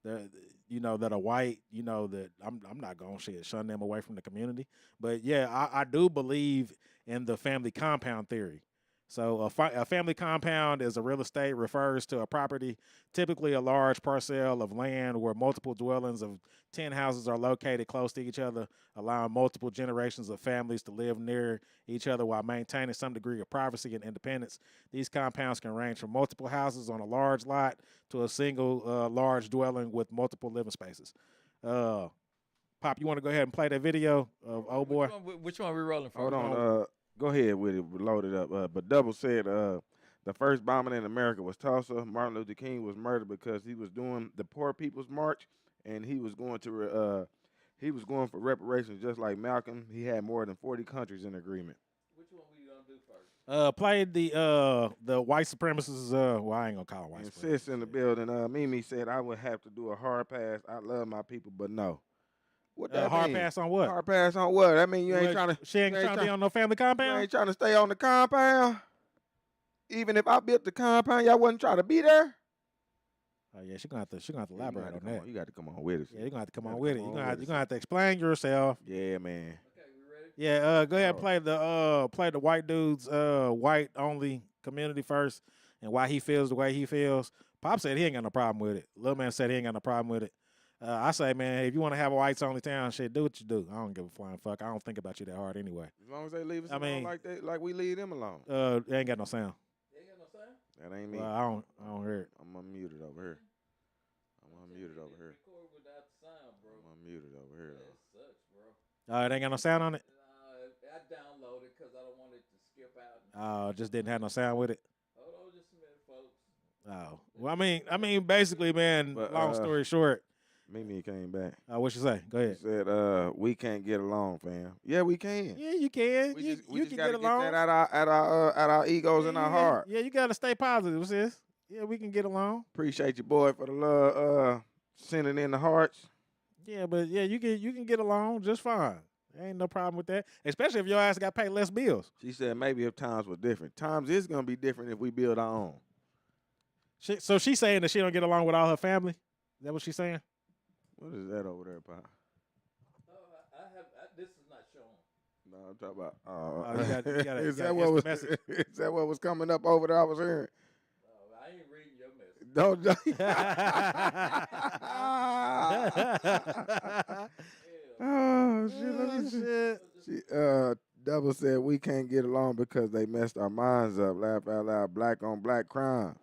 that are white. That I'm not gonna shun them away from the community. But yeah, I do believe in the family compound theory. So a family compound is a real estate refers to a property, typically a large parcel of land where multiple dwellings of 10 houses are located close to each other, allowing multiple generations of families to live near each other while maintaining some degree of privacy and independence. These compounds can range from multiple houses on a large lot to a single large dwelling with multiple living spaces. Pop, you want to go ahead and play that video of old boy? Which one we rolling from? Hold on. Go ahead with it. Load it up. But Double said the first bombing in America was Tulsa. Martin Luther King was murdered because he was doing the Poor People's March, and he was going to He was going for reparations just like Malcolm. He had more than 40 countries in agreement. Which one we gonna do first? Played the white supremacists. Well, I ain't gonna call them white And supremacists. sis in the building, Mimi said I would have to do a hard pass. I love my people, but no. What that Hard mean? pass on what? Hard pass on what? That mean you ain't trying to. She ain't trying to be on no family You compound. ain't trying to stay on the compound. Even if I built the compound, y'all wouldn't try to be there. Oh yeah, she gonna have to elaborate on that. You got to come on with it. Yeah, you gonna have to come You on gotta with it. come You on gonna with it, have to explain yourself. Yeah, man. Okay, we ready? Yeah, go ahead and play the white dude's white only community first, and why he feels the way he feels. Pop said he ain't got no problem with it. Lil man said he ain't got no problem with it. I say, man, if you want to have a whites only town, shit, do what you do. I don't give a flying fuck. I don't think about you that hard anyway. As long as they leave us alone like we leave them alone. It ain't got no sound. You ain't got no sound? That ain't me. Well, I don't hear it. I'm unmuted over here. Record without the sound, bro. I'm unmuted over here. That sucks, bro. It ain't got no sound on it. I downloaded because I don't want it to skip out. Just didn't have no sound with it. Hold on just a minute, folks. Oh, well, I mean, basically, man. But, long story short, Mimi came back. what you say? Go She ahead. said, we can't get along, fam. Yeah, we can. Yeah, you can. We you just can gotta get along. that out our egos and our heart. Yeah, you gotta stay positive, sis. Yeah, we can get along. Appreciate you, boy, for the love, sending in the hearts. Yeah, but yeah, you can get along just fine. Ain't no problem with that. Especially if your ass got to pay less bills. She said maybe if times were different. Times is gonna be different if we build our own. So she's saying that she don't get along with all her family. Is that what she's saying? What is that over there, Pop? This is not showing. No, I'm talking about. You gotta is gotta that what answer was? the message. Is that what was coming up over there? I was hearing. I ain't reading your message. Don't. Oh shit! Let me see. Double said we can't get along because they messed our minds up. Laugh out loud. Black on black crime.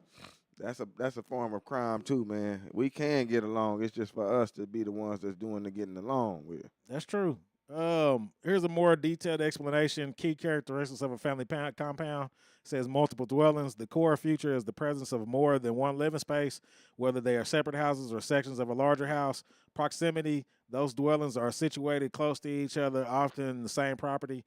That's a form of crime too, man. We can get along. It's just for us to be the ones that's doing the getting along with. That's true. Here's a more detailed explanation. Key characteristics of a family compound. It says multiple dwellings. The core feature is the presence of more than one living space, whether they are separate houses or sections of a larger house. Proximity. Those dwellings are situated close to each other, often in the same property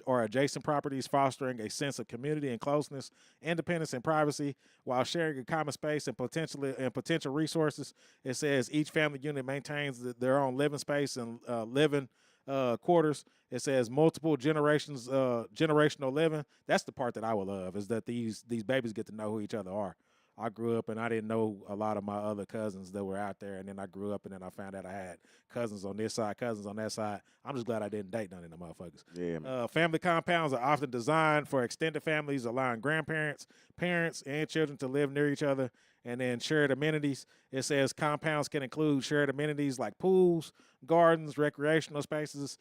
or adjacent properties, fostering a sense of community and closeness, independence and privacy, while sharing a common space and potential resources. It says each family unit maintains their own living space and living quarters. It says multiple generations, generational living. That's the part that I would love, is that these babies get to know who each other are. I grew up and I didn't know a lot of my other cousins that were out there, and then I grew up and then I found out I had cousins on this side, cousins on that side. I'm just glad I didn't date none of them motherfuckers. Yeah, man. Family compounds are often designed for extended families, allowing grandparents, parents, and children to live near each other. And then shared amenities. It says compounds can include shared amenities like pools, gardens, recreational spaces,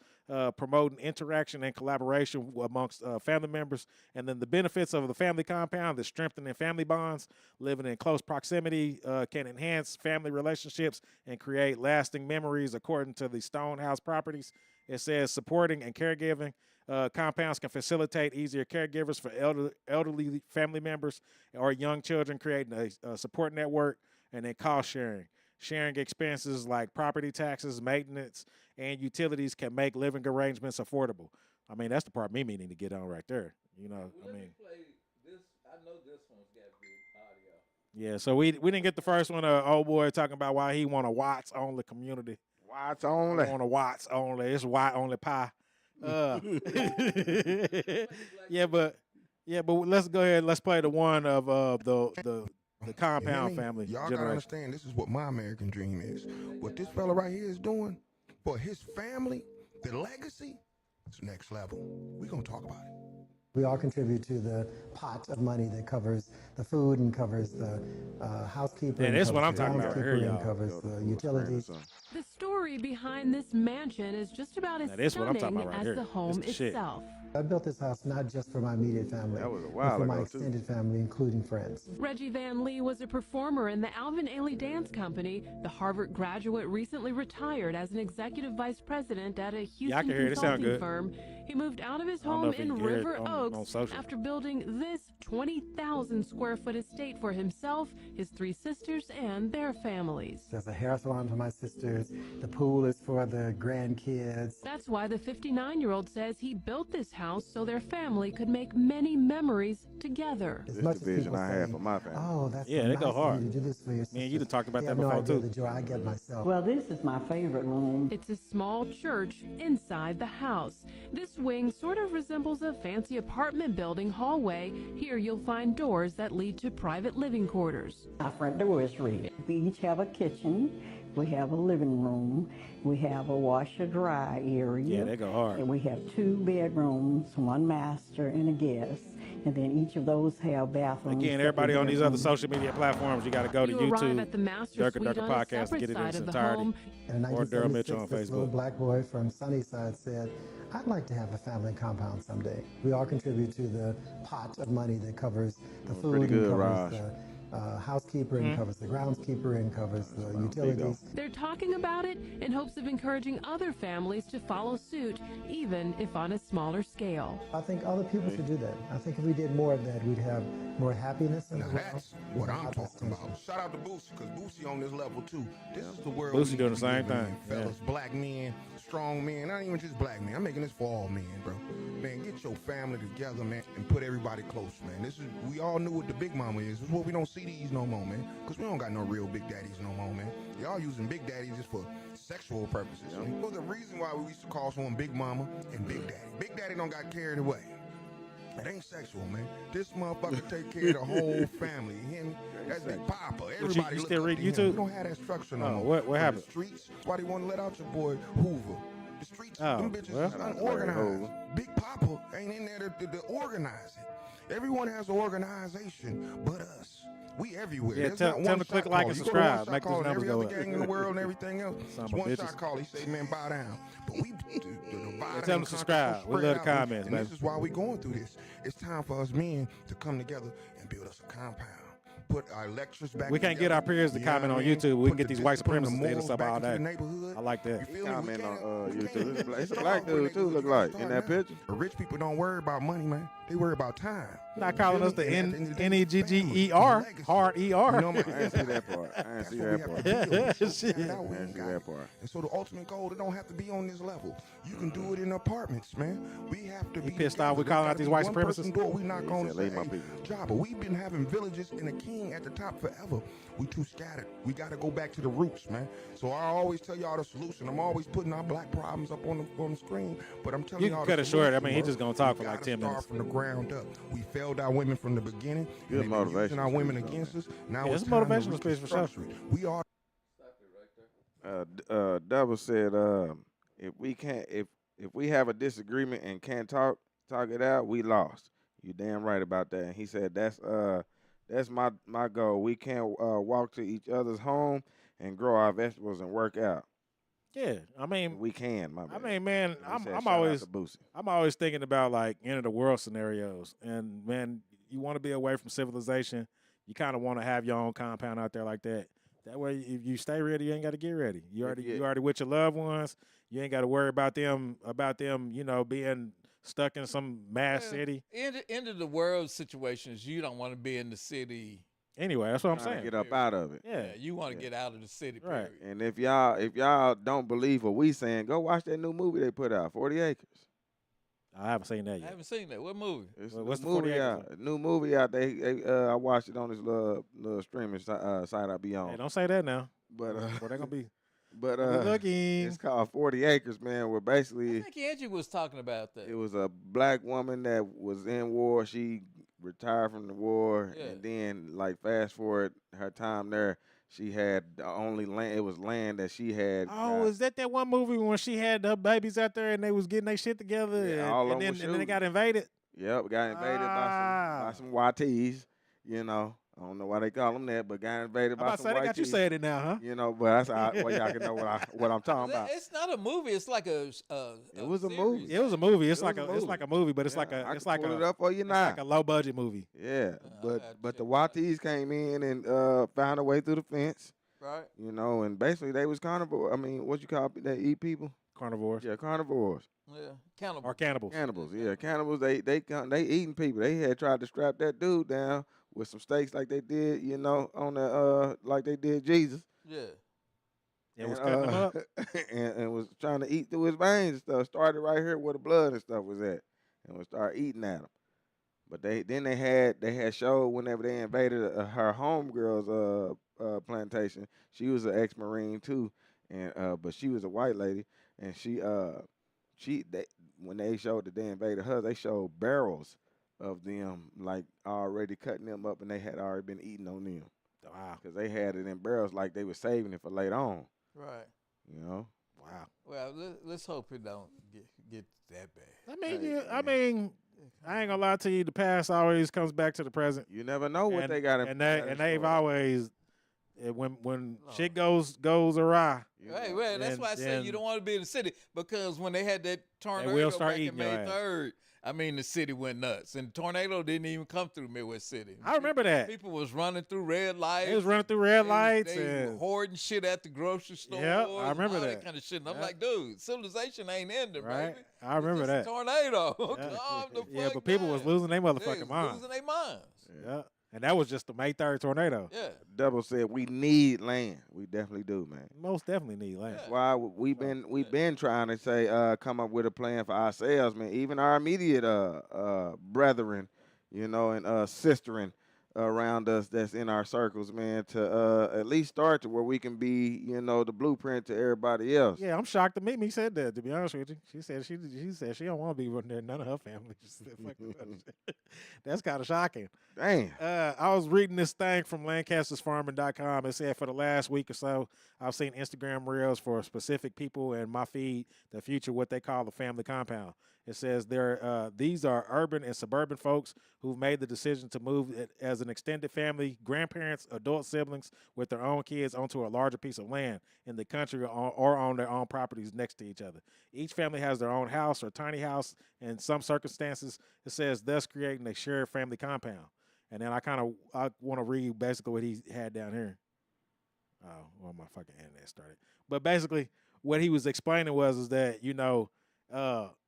promoting interaction and collaboration amongst family members. And then the benefits of the family compound is strengthening family bonds. Living in close proximity can enhance family relationships and create lasting memories, according to the Stonehouse Properties. It says supporting and caregiving. Compounds can facilitate easier caregivers for elderly family members or young children, creating a support network. And then cost sharing. Sharing expenses like property taxes, maintenance, and utilities can make living arrangements affordable. I mean, that's the part Mimi need to get on right there. You know, Let me play this. I know this one's got good audio. Yeah, so we didn't get the first one. Old boy talking about why he want a Watts only community. Watts only. On a Watts only. It's white only pie. Yeah, but let's go ahead. Let's play the one of the compound family. Y'all generation. gotta understand, this is what my American dream is. What this fella right here is doing for his family, the legacy, it's next level. We're gonna talk about it. We all contribute to the pot of money that covers the food and covers the housekeeper. And this covers what I'm the talking about right here, groundskeeper and y'all. covers the utilities. The story behind this mansion is just about as Now, this what I'm talking stunning about right as here. the home This the shit. itself. I built this house not just for my immediate family, That was a but while for my ago, too. extended family, including friends. Reggie Van Lee was a performer in the Alvin Ailey Dance Company. The Harvard graduate recently retired as an executive vice president at a Houston can hear it. It sound consulting good. firm. He moved out of his I don't know home if you in can hear it River on Oaks social. after building this 20,000 square foot estate for himself, his 3 sisters, and their families. There's a hair salon for my sisters. The pool is for the grandkids. That's why the 59-year-old says he built this house so their family could make many memories together. As This much the as vision people I say, have for my family. oh, that's Yeah, so they go nice of hard. you to do this for your sisters. Me and you talked about They that have no before, idea too. the joy I get myself. Well, this is my favorite room. It's a small church inside the house. This wing sort of resembles a fancy apartment building hallway. Here you'll find doors that lead to private living quarters. Our front door is red. We each have a kitchen. We have a living room. We have a washer-dry area. Yeah, they go hard. And we have 2 bedrooms, 1 master and a guest. And then each of those have bathrooms. Again, everybody on these other social media platforms, you got to go to You YouTube, arrive at the master Durka suite Durka on a Podcast, to separate get it in side its of the entirety. home. In Or Darryl Mitchell on 1976, this little Facebook. black boy from Sunnyside said, I'd like to have a family compound someday. We all contribute to the pot of money that covers the food pretty good, and Raj. covers the housekeeper and covers the groundskeeper and covers the Big utilities. They're talking about it in hopes of encouraging other families to follow suit, even if on a smaller scale. I think other people should do that. I think if we did more of that, we'd have more happiness in the Now world. that's what and I'm not less talking tension. about. Shout out to Boosie, because Boosie on this level too. This is the world. Boosie we doing need the to be same living thing, in, fellas, black men, strong men, not even just black men. I'm making this for all men, bro. Man, get your family together, man, and put everybody close, man. This is, we all knew what the big mama is. This is what we don't see these no more, man, because we don't got no real big daddies no more, man. Y'all using big daddies just for sexual purposes. Well, the reason why we used to call someone big mama and big daddy. Big daddy don't got carried away. It ain't sexual, man. This motherfucker take care of the whole family. Him, that's Big Papa. Everybody you look still up read to him. YouTube? We don't have that structure no Oh, more. what For happened? The streets, why they want to let out your boy Hoover? The streets, Oh, them bitches well. is unorganized. Big Papa ain't in there to organize it. Everyone has an organization but us. We everywhere. Yeah, There's tell not them one to click shot like caller. and You go to one subscribe. shot Make those caller, numbers every go other up. gang in the world and everything else. Son It's of a one bitches. shot call. He say, man, bow down. But we tell them to subscribe. We love the comments, and man. this is why we going through this. It's time for us men to come together and build us a compound. Put our lectures back. We can't get together. our peers to You know comment what on I mean? YouTube. We can Put get the these white discipline, the supremacists to hit us morals up back all into the day. neighborhood. I like that. You feel me? We Comment can't- on we YouTube. can't It's a start black off dude with too. niggas. Look We like gotta in that start picture. now. Rich people don't worry about money, man. They worry about time. Not calling You us the feel me? And at end of day, N-E-G-G-E-R, legacy. hard ER. You know, I didn't see that part. I didn't that's see what we that have part. to build. So Shit. figure it out, I we didn't ain't see got that it. part. And so the ultimate goal, it don't have to be on this level. You can do it in apartments, man. We have to He be pissed together. off we There's calling out gotta these be white one person supremacists? door we not He gonna said, say, "Leave my hey, people." job, but we've been having villages and a king at the top forever. We too scattered. We got to go back to the roots, man. So I always tell y'all the solution. I'm always putting our black problems up on the screen, but I'm telling You y'all can the cut it short. I solution, mean, he bro. just gonna talk We for like gotta 10 start minutes. from the ground up. We failed our women from the beginning. Good and they've been using motivational our women speech, though, against us. Now Yeah, it's it's a time to motivational speech for sure. restructure it. We are Double said, if we can't, if we have a disagreement and can't talk it out, we lost. You damn right about that. And he said that's my goal. We can't walk to each other's home and grow our vegetables and work out. Yeah, I mean, We can, my I bad. mean, man, He said, I'm "Shout out always to Boosie." I'm always thinking about like end of the world scenarios, and man, you want to be away from civilization. You kind of want to have your own compound out there like that. That way, if you stay ready, you ain't got to get ready. You already with your loved ones. You ain't got to worry about them. You know, being stuck in some mass city. End of the world situations, you don't want to be in the city. Anyway, that's what I'm Trying to saying. get up out of it. Yeah, You want to get out of the city, Right. period. And if y'all don't believe what we saying, go watch that new movie they put out, 40 Acres. I haven't seen that I yet. haven't seen that. What movie? It's Well, a what's new the 40 movie Acres out. New movie out. I watched it on this little streaming site I be on. Hey, don't say that now. But Boy, they gonna be but looking. it's called 40 Acres, man. Where I basically think Angie was talking about that. it was a black woman that was in war. She retired from the war, Yeah. and then like fast forward her time there, she had the only land. It was land that she had. Oh, is that one movie when she had her babies out there and they was getting their shit together Yeah, and, all and of 'em then was and then they shooting. got invaded? Yep, got invaded by some YTs. You know, I don't know why they call them that, but got invaded I'm by about to some say they got you YTs. saying it now, huh? You know, but that's how well y'all can know what I'm talking about. It's not a movie. It's like a It was a series. movie. It was a movie. It's It like was a a it's movie. like a movie, but it's Yeah, like I a it's can like pull a it up for you it's now. like a low budget movie. Yeah, I had to but the check it out. YTs came in and found a way through the fence. Right. You know, and basically they was carnivore. I mean, what you call they eat people? Carnivores. Yeah, carnivores. Yeah, cannibal. Or cannibals. Cannibals, yeah, cannibals. They eating people. They had tried to strap that dude down with some steaks like they did, on the like they did Jesus. Yeah. It was cutting him up. and was trying to eat through his veins and stuff. Started right here where the blood and stuff was at, and was start eating at him. But they had showed whenever they invaded her homegirl's plantation. She was an ex-Marine too, and but she was a white lady, and when they showed that they invaded her, they showed barrels of them like already cutting them up, and they had already been eating on them. Wow. Because they had it in barrels like they were saving it for later on. Right. Wow. Well, let's hope it don't get that bad. I mean, I ain't gonna lie to you. The past always comes back to the present. You never know what they got. They've always when shit goes awry. Hey, well, that's why I say you don't want to be in the city, because when they had that tornado will start back eating in your May ass. 3rd, I mean, the city went nuts, and the tornado didn't even come through Midwest City. I remember that. People was running through red lights. They was running through red lights. They were hoarding shit at the grocery store. Yep, I remember all that. kind of shit. And I'm like, dude, civilization ain't ending, Right. baby. I remember It's that. just a tornado. Yeah. Calm the Yeah, fuck but people down. was losing their They motherfucking was minds. losing their minds. Yeah. And that was just the May 3rd tornado. Yeah. Double said we need land. We definitely do, man. Most definitely need land. That's why we've been trying to say come up with a plan for ourselves, man. Even our immediate brethren, and sisterin around us that's in our circles, man, to at least start to where we can be, the blueprint to everybody else. Yeah, I'm shocked to meet me said that, to be honest with you. She said she don't want to be running there, none of her family. She said, fuck that. That's kind of shocking. Damn. I was reading this thing from LancastersFarming.com. It said for the last week or so, I've seen Instagram reels for specific people in my feed that feature what they call the family compound. It says these are urban and suburban folks who've made the decision to move as an extended family, grandparents, adult siblings with their own kids onto a larger piece of land in the country or on their own properties next to each other. Each family has their own house or tiny house. In some circumstances, it says thus creating a shared family compound. And then I want to read basically what he had down here. Oh, well, my fucking internet started. But basically, what he was explaining is that,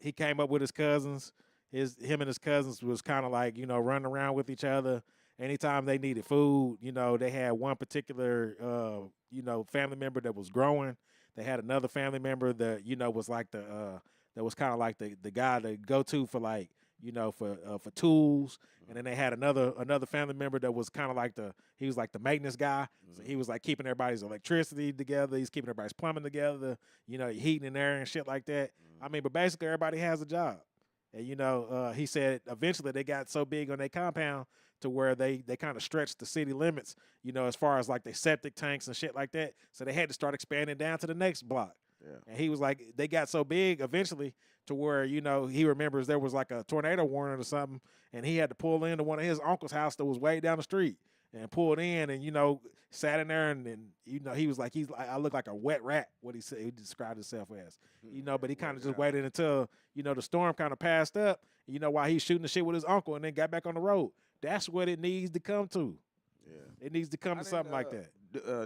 he came up with his cousins. Him and his cousins was kind of like, running around with each other. Anytime they needed food, they had one particular, family member that was growing. They had another family member that, was like that was kind of like the guy to go to for like, for tools. And then they had another family member that was kind of like he was like the maintenance guy. So he was like keeping everybody's electricity together. He's keeping everybody's plumbing together, heating and air and shit like that. I mean, but basically everybody has a job. And, he said eventually they got so big on their compound to where they kind of stretched the city limits, as far as like their septic tanks and shit like that. So they had to start expanding down to the next block. Yeah. And he was like, they got so big eventually to where, he remembers there was like a tornado warning or something, and he had to pull into one of his uncle's house that was way down the street and pulled in and, sat in there and he was like, I look like a wet rat, what he said, he described himself as, but he kind of just waited until, the storm kind of passed up, while he's shooting the shit with his uncle and then got back on the road. That's what it needs to come to. Yeah. It needs to come to something like that.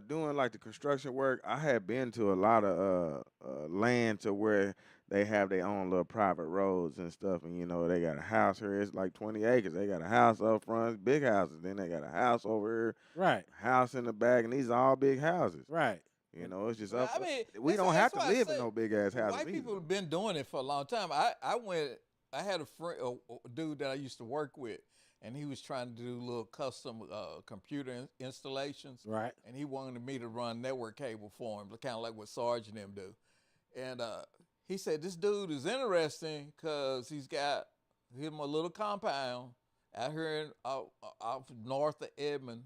Doing like the construction work, I had been to a lot of land to where they have their own little private roads and stuff, and they got a house here. It's like 20 acres. They got a house up front, it's big houses. Then they got a house over here, right? House in the back, and these are all big houses, right? It's just Well, up. I mean, we don't have to live in in no big ass houses. White people have been doing it for a long time. I had a friend, a dude that I used to work with, and he was trying to do little custom computer installations. Right. And he wanted me to run network cable for him, kind of like what Sarge and them do. And he said, this dude is interesting because he's got him a little compound out here out north of Edmond.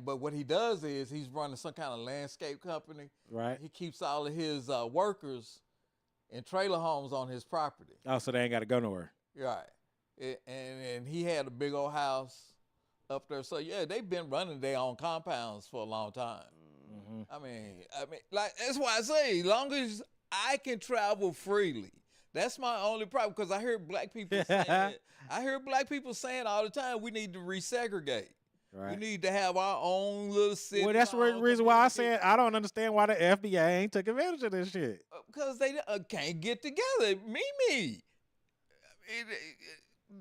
But what he does is he's running some kind of landscape company. Right. He keeps all of his workers in trailer homes on his property. Oh, so they ain't got to go nowhere. Right. And he had a big old house up there. So, yeah, they've been running their own compounds for a long time. Mm-hmm. I mean, like, that's why I say, as long as I can travel freely, that's my only problem. Because I hear black people saying all the time, we need to resegregate. Right. We need to have our own little city. Well, that's the reason why I said I don't understand why the FBI ain't took advantage of this shit. Because they can't get together.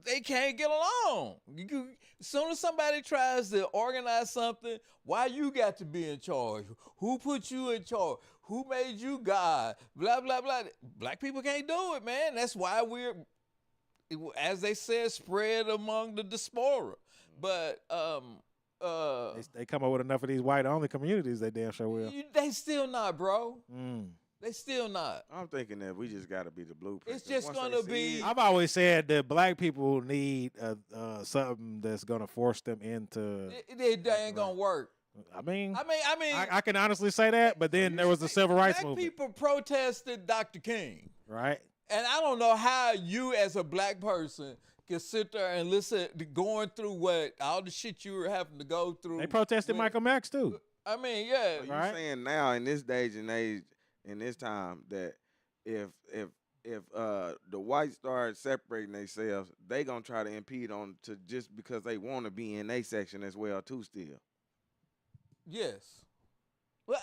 They can't get along. As soon as somebody tries to organize something, why you got to be in charge? Who put you in charge? Who made you God? Blah, blah, blah. Black people can't do it, man. That's why we're, as they said, spread among the diaspora. But They come up with enough of these white-only communities, they damn sure will. They still not, bro. They still not. I'm thinking that we just got to be the blueprint. It's just going to be. I've always said that black people need something that's going to force them into. It ain't going to work. I mean, I can honestly say that, but then there was the civil rights black movement. People protested Dr. King. Right. And I don't know how you as a black person can sit there and listen to going through what all the shit you were having to go through. They protested Michael X too. I mean, yeah. So you're saying now in this day and age, in this time, that if the whites start separating themselves, they gonna try to impede on to just because they want to be in a section as well too. Still. Yes. Well,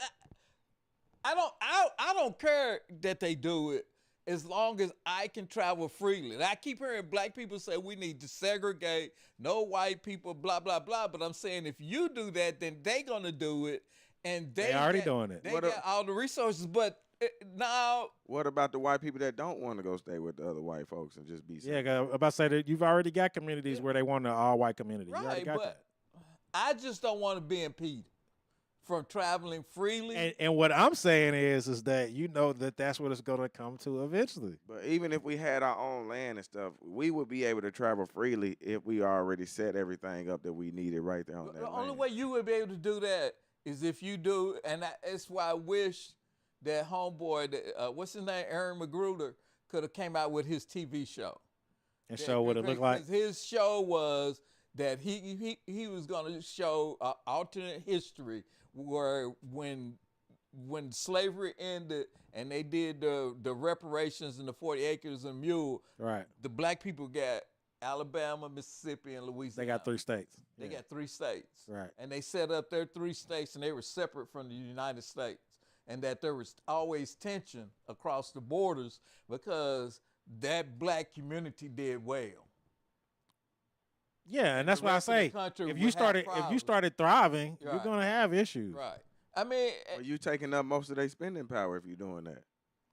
I don't care that they do it as long as I can travel freely. And I keep hearing black people say we need to segregate, no white people, blah, blah, blah. But I'm saying if you do that, then they going to do it. And they already doing it. They got all the resources. But now. What about the white people that don't want to go stay with the other white folks and just be segregated? Yeah, I'm about to say that you've already got communities where they want an all-white community. Right, but I just don't want to be impeded from traveling freely. And what I'm saying is that you know that's what it's going to come to eventually. But even if we had our own land and stuff, we would be able to travel freely if we already set everything up that we needed right there on that land. The only way you would be able to do that is if you do, and that's why I wish that homeboy, what's his name, Aaron Magruder, could have came out with his TV show. And show what it looked like. His show was that he was going to show alternate history where when slavery ended and they did the reparations and the 40 acres and mule, right? The black people got Alabama, Mississippi, and Louisiana. They got 3 states. They got 3 states. Right. And they set up their 3 states, and they were separate from the United States. And that there was always tension across the borders because that black community did well. Yeah, and that's why I say if you started thriving, right. You're gonna have issues. Right. I mean, you taking up most of their spending power if you're doing that.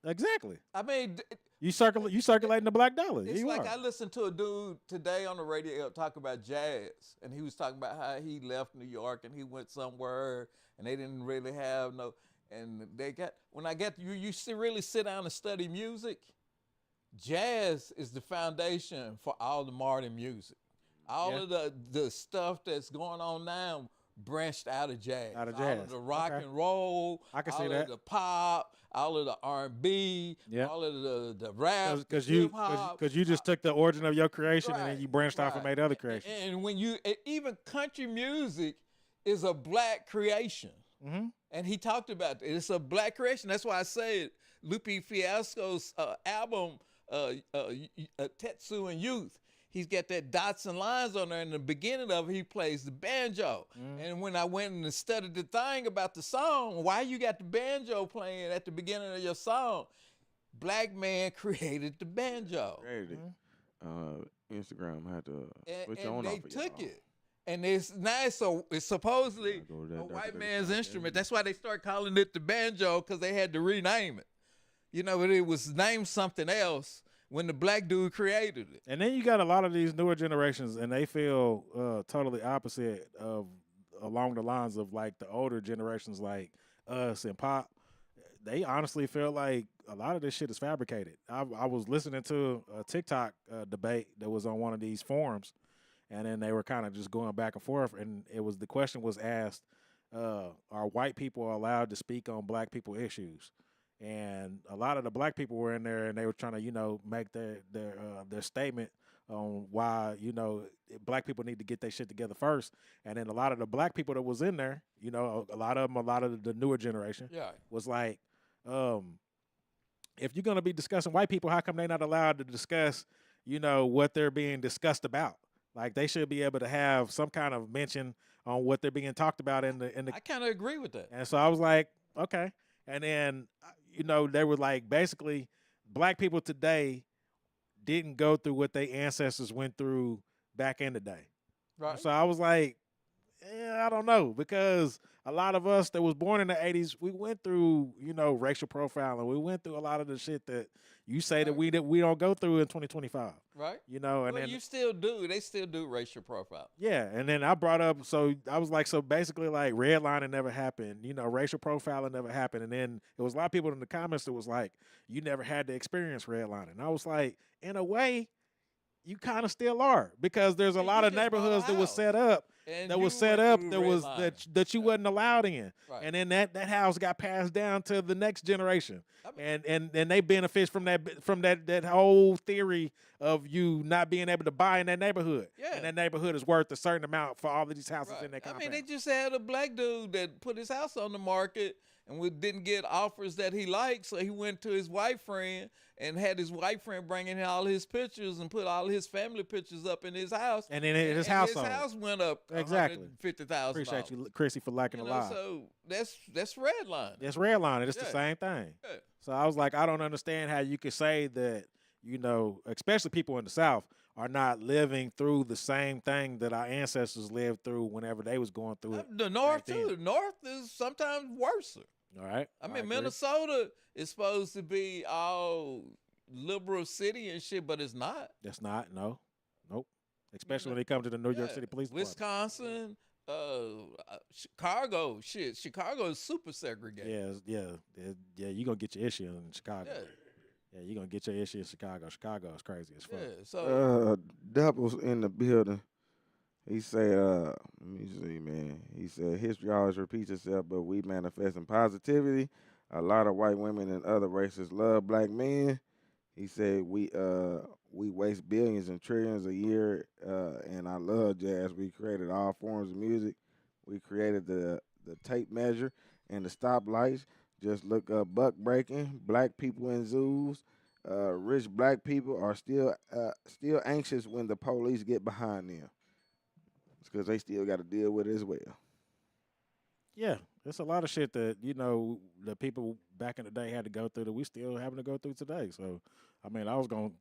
Exactly. I mean, you circulating the black dollar. It's like I listened to a dude today on the radio talk about jazz, and he was talking about how he left New York and he went somewhere, and they didn't really have no. And they got you really sit down and study music. Jazz is the foundation for all the modern music. All of the stuff that's going on now branched out of jazz. All of the rock and roll. I can see all that. of the pop, all of the R&B, all of the rap, because hip-hop. you just took the origin of your creation Right, and then you branched off and made other creations. And when even country music is a black creation. Mm-hmm. And he talked about it. It's a black creation. That's why I said Lupe Fiasco's album, Tetsu and Youth, he's got that dots and lines on there. In the beginning of it, he plays the banjo. And when I went and studied the thing about the song, why you got the banjo playing at the beginning of your song? Black man created the banjo. Created it. Instagram had to switch and on they off of took y'all. it. And it's nice, so it's supposedly a white man's instrument. That's why they start calling it the banjo, because they had to rename it. You know, but it was named something else when the black dude created it. And then you got a lot of these newer generations, and they feel totally opposite of along the lines of like the older generations, like us and Pop. They honestly feel like a lot of this shit is fabricated. I was listening to a TikTok debate that was on one of these forums. And then they were kind of just going back and forth, and the question was asked, are white people allowed to speak on black people issues? And a lot of the black people were in there, and they were trying to, make their statement on why, black people need to get their shit together first. And then a lot of the black people that was in there, a lot of the newer generation was like, if you're going to be discussing white people, how come they're not allowed to discuss, what they're being discussed about? Like they should be able to have some kind of mention on what they're being talked about in the. I kind of agree with that. And so I was like, okay. And then they were like basically black people today didn't go through what their ancestors went through back in the day. Right. So I was like, I don't know, because a lot of us that was born in the 80s, we went through, racial profiling. We went through a lot of the shit that you say that we don't go through in 2025. Right. And well, then you still do. They still do racial profile. yeah, and then I brought up, so I was like, so basically like redlining never happened, racial profiling never happened. And then it was a lot of people in the comments that was like, you never had to experience redlining. I was like, in a way, you kind of still are, because there's a lot of neighborhoods that was set up that you wasn't allowed in, Right. and then that house got passed down to the next generation, and they benefit from that whole theory of you not being able to buy in that neighborhood, and that neighborhood is worth a certain amount for all of these houses in that compound. I mean, they just had a black dude that put his house on the market and we didn't get offers that he liked, so he went to his white friend and had his white friend bringing in all his pictures and put all his family pictures up in his house. And then his house went up exactly $150,000. Appreciate you, Chrissy, for liking a lot. So that's redlining. That's redlining. It's the same thing. Yeah. So I was like, I don't understand how you could say that, especially people in the South are not living through the same thing that our ancestors lived through whenever they was going through it. The North too. The North is sometimes worse. All right. I mean, Minnesota is supposed to be all liberal city and shit, but it's not. That's not. No. Nope. Especially when it comes to the New York City Police Department. Wisconsin, Chicago. Shit, Chicago is super segregated. Yeah. You're going to get your issue in Chicago. Yeah, you're going to get your issue in Chicago. Chicago is crazy as fuck. Yeah, so Double's in the building. He said, let me see, man. He said, history always repeats itself, but we manifest in positivity. A lot of white women and other races love black men. He said, we waste billions and trillions a year, and I love jazz. We created all forms of music. We created the tape measure and the stoplights. Just look up buck breaking, black people in zoos. Rich black people are still anxious when the police get behind them. It's because they still got to deal with it as well. Yeah, there's a lot of shit that, the people back in the day had to go through that we still having to go through today. So, I mean, I was going to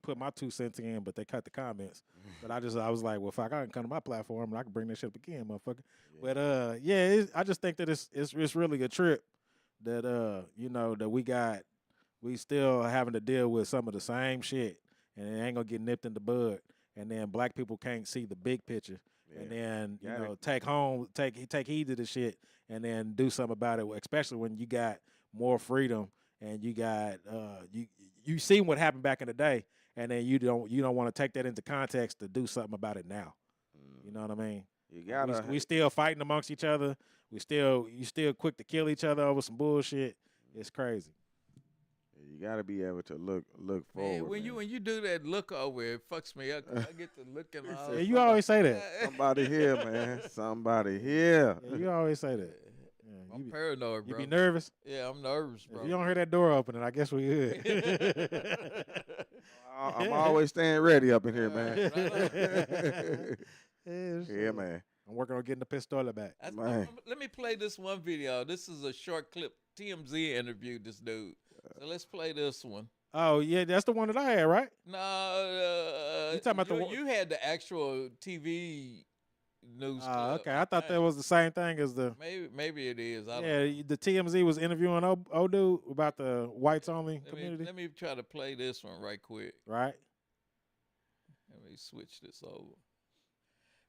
put my 2 cents in, but they cut the comments. But I was like, well, fuck, I can come to my platform and I can bring this shit up again, motherfucker. Yeah. But, I just think that it's really a trip that, that we still having to deal with some of the same shit, and it ain't going to get nipped in the bud. And then black people can't see the big picture. And then, take heed to the shit and then do something about it, especially when you got more freedom and you got you see what happened back in the day, and then you don't want to take that into context to do something about it now. You know what I mean? You gotta we still fighting amongst each other. You still quick to kill each other over some bullshit. It's crazy. You gotta be able to look forward. When you do that look over, it fucks me up. I get to looking all. Yeah, you always say that. Somebody here, man. Somebody here. Yeah, you always say that. Yeah, I'm paranoid, bro. You be nervous? Yeah, I'm nervous, bro. If you don't hear that door opening, I guess we good. I'm always staying ready up in here, man. Yeah, man. I'm working on getting the pistola back. Let me play this one video. This is a short clip. TMZ interviewed this dude. So let's play this one. Oh, yeah, that's the one that I had, right? No, you talking about the one? You had the actual TV news clip. Okay, I thought that was the same thing as the... Maybe it is. The TMZ was interviewing old dude about the whites-only community. Let me try to play this one right quick. Right. Let me switch this over.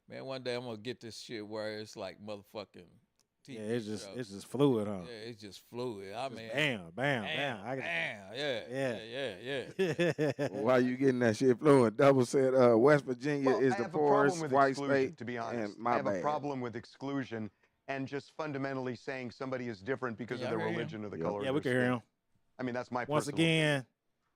Man, one day I'm going to get this shit where it's like motherfucking... TV it's just fluid, huh? Yeah, it's just fluid. I mean, bam. Yeah. Why you getting that shit fluid? Double said West Virginia is the poorest white state. To be honest, and I have a problem with exclusion and just fundamentally saying somebody is different because of their religion or the color. Yeah, of we their can hear skin. him. I mean, that's my Once personal again. opinion.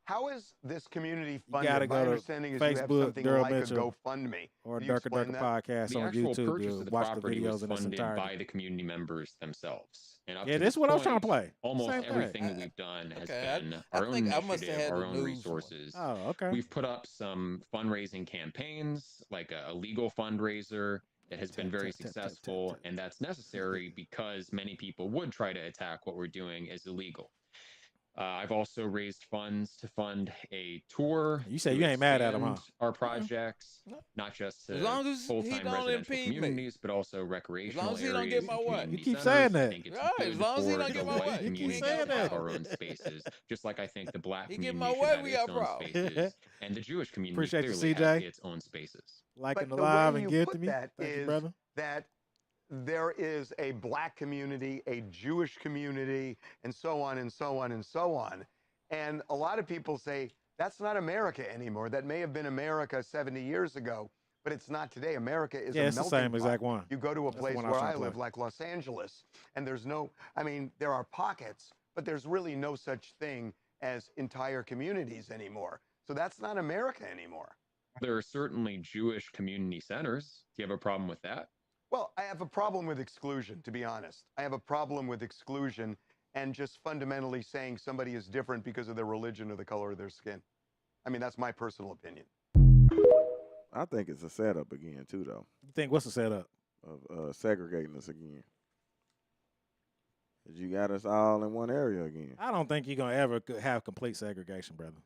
How is this community gotta funded? go My to understanding is you have Facebook, something Daryl like Mitchell, a GoFundMe. or Can you Durka explain Durka that? Podcast The on actual YouTube purchase to of the watch the property videos was in its funded entirety. by the community members themselves. And up Yeah, to this this is what I was trying to point, play. almost Same thing. everything that we've done has Okay, been I our own think I must have initiative, had our the own news one. resources. Oh, okay. We've put up some fundraising campaigns, like a legal fundraiser that has been very successful, and that's necessary because many people would try to attack what we're doing as illegal. I've also raised funds to fund a tour. You say to you ain't mad at him, huh? expand our projects, not just to As long as he full-time don't residential impede me. communities, but also recreational long as he areas. don't get my and way. community You keep centers. saying that. I think it's Right, good as long as he for don't the get my white way. You keep community saying to that. have our own spaces, just like I think the black He get community my should way, have we its got own problems. spaces, and the Jewish community Appreciate you, clearly CJ. has its own spaces. Liking But the the live way and you give to put me. that Thank you, is brother. that there is a black community, a Jewish community, and so on and so on and so on. And a lot of people say that's not America anymore. That may have been America 70 years ago, but it's not today. America is Yeah, a it's the melting same pot. exact one. You go to a That's the place one I where was trying I to live, play. like Los Angeles, and there's no, I mean, there are pockets, but there's really no such thing as entire communities anymore. So that's not America anymore. There are certainly Jewish community centers. Do you have a problem with that? Well, I have a problem with exclusion, to be honest. I have a problem with exclusion and just fundamentally saying somebody is different because of their religion or the color of their skin. I mean, that's my personal opinion. I think it's a setup again, too, though, You think what's the setup? of segregating us again. 'Cause you got us all in one area again. I don't think you're gonna ever have complete segregation, brother.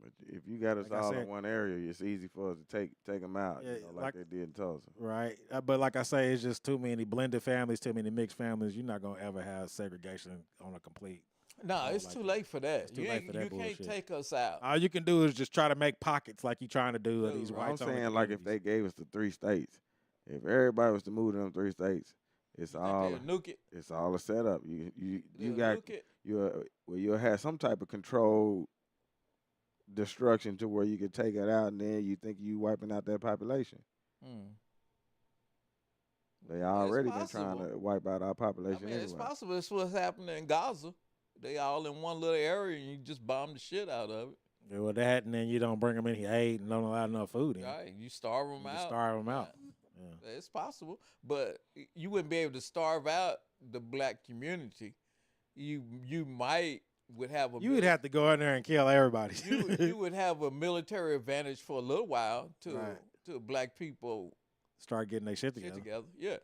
But if you got us Like I all said- in one area, it's easy for us to take them out, Yeah, like like- they did in Tulsa. Right. But like I say, it's just too many blended families, too many mixed families. You're not gonna ever have segregation on a complete. No, it's like too that. late for that. It's too You late ain't- for that you can't bullshit. take us out. All you can do is just try to make pockets like you're trying to do of these Dude, I'm whites. saying, like, if they gave us the 3 states, if everybody was to move to them 3 states, it's all nuke it. it's all a setup. You They'll got nuke it. you'll have some type of controlled destruction to where you can take it out, and then you think you wiping out that population. They already been trying possible. to wipe out our I population mean, it's anyway. possible. It's what's happening in Gaza. They all in one little area, and you just bomb the shit out of it. Yeah, well, that, and then you don't bring them any aid and don't allow enough food in. Right? You starve them You out. just starve them out. Yeah. It's possible, but you wouldn't be able to starve out the black community. You might would have a You would have to go in there and kill everybody. you would have a military advantage for a little while to Right. to black people Start getting their shit get together. together. Yeah.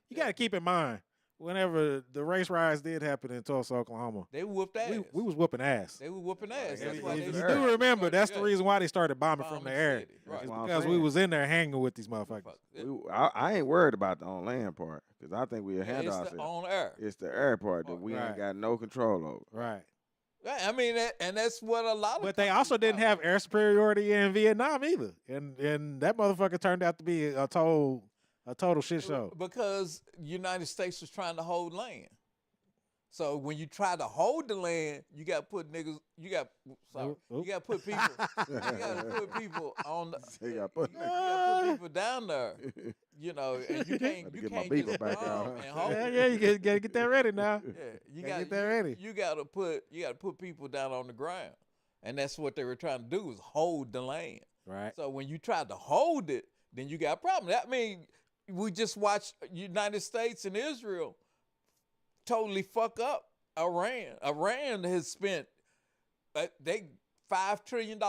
You got to keep in mind, whenever the race riots did happen in Tulsa, Oklahoma, They whooped ass. we was whooping ass. They were whooping ass. That's If why you they do started- remember, that's the yeah. reason why they started bombing from Bombing the air. city, right. It's That's what I'm because we saying. was in there hanging with these motherfuckers. Yeah. I ain't worried about the on land part because I think we'll handle It's the ourselves. on air. It's the air part that we Right. ain't got no control over. Right. Right, I mean, and that's what a lot of. But they also didn't have air superiority in Vietnam either. And that motherfucker turned out to be a total shit show. Because United States was trying to hold land. So when you try to hold the land, you got to put niggas. You got Oop. to put people. You got to put people on. You gotta put- you gotta put people down there. You know, and you can't. Gotta You get my can't beaver just back bomb out. and hold. Yeah, you gotta get that ready now. Yeah, you Gotta got get that ready. You got to put people down on the ground, and that's what they were trying to do was hold the land. Right. So when you try to hold it, then you got a problem. I mean, we just watched United States and Israel totally fuck up Iran. Iran has spent they $5 trillion.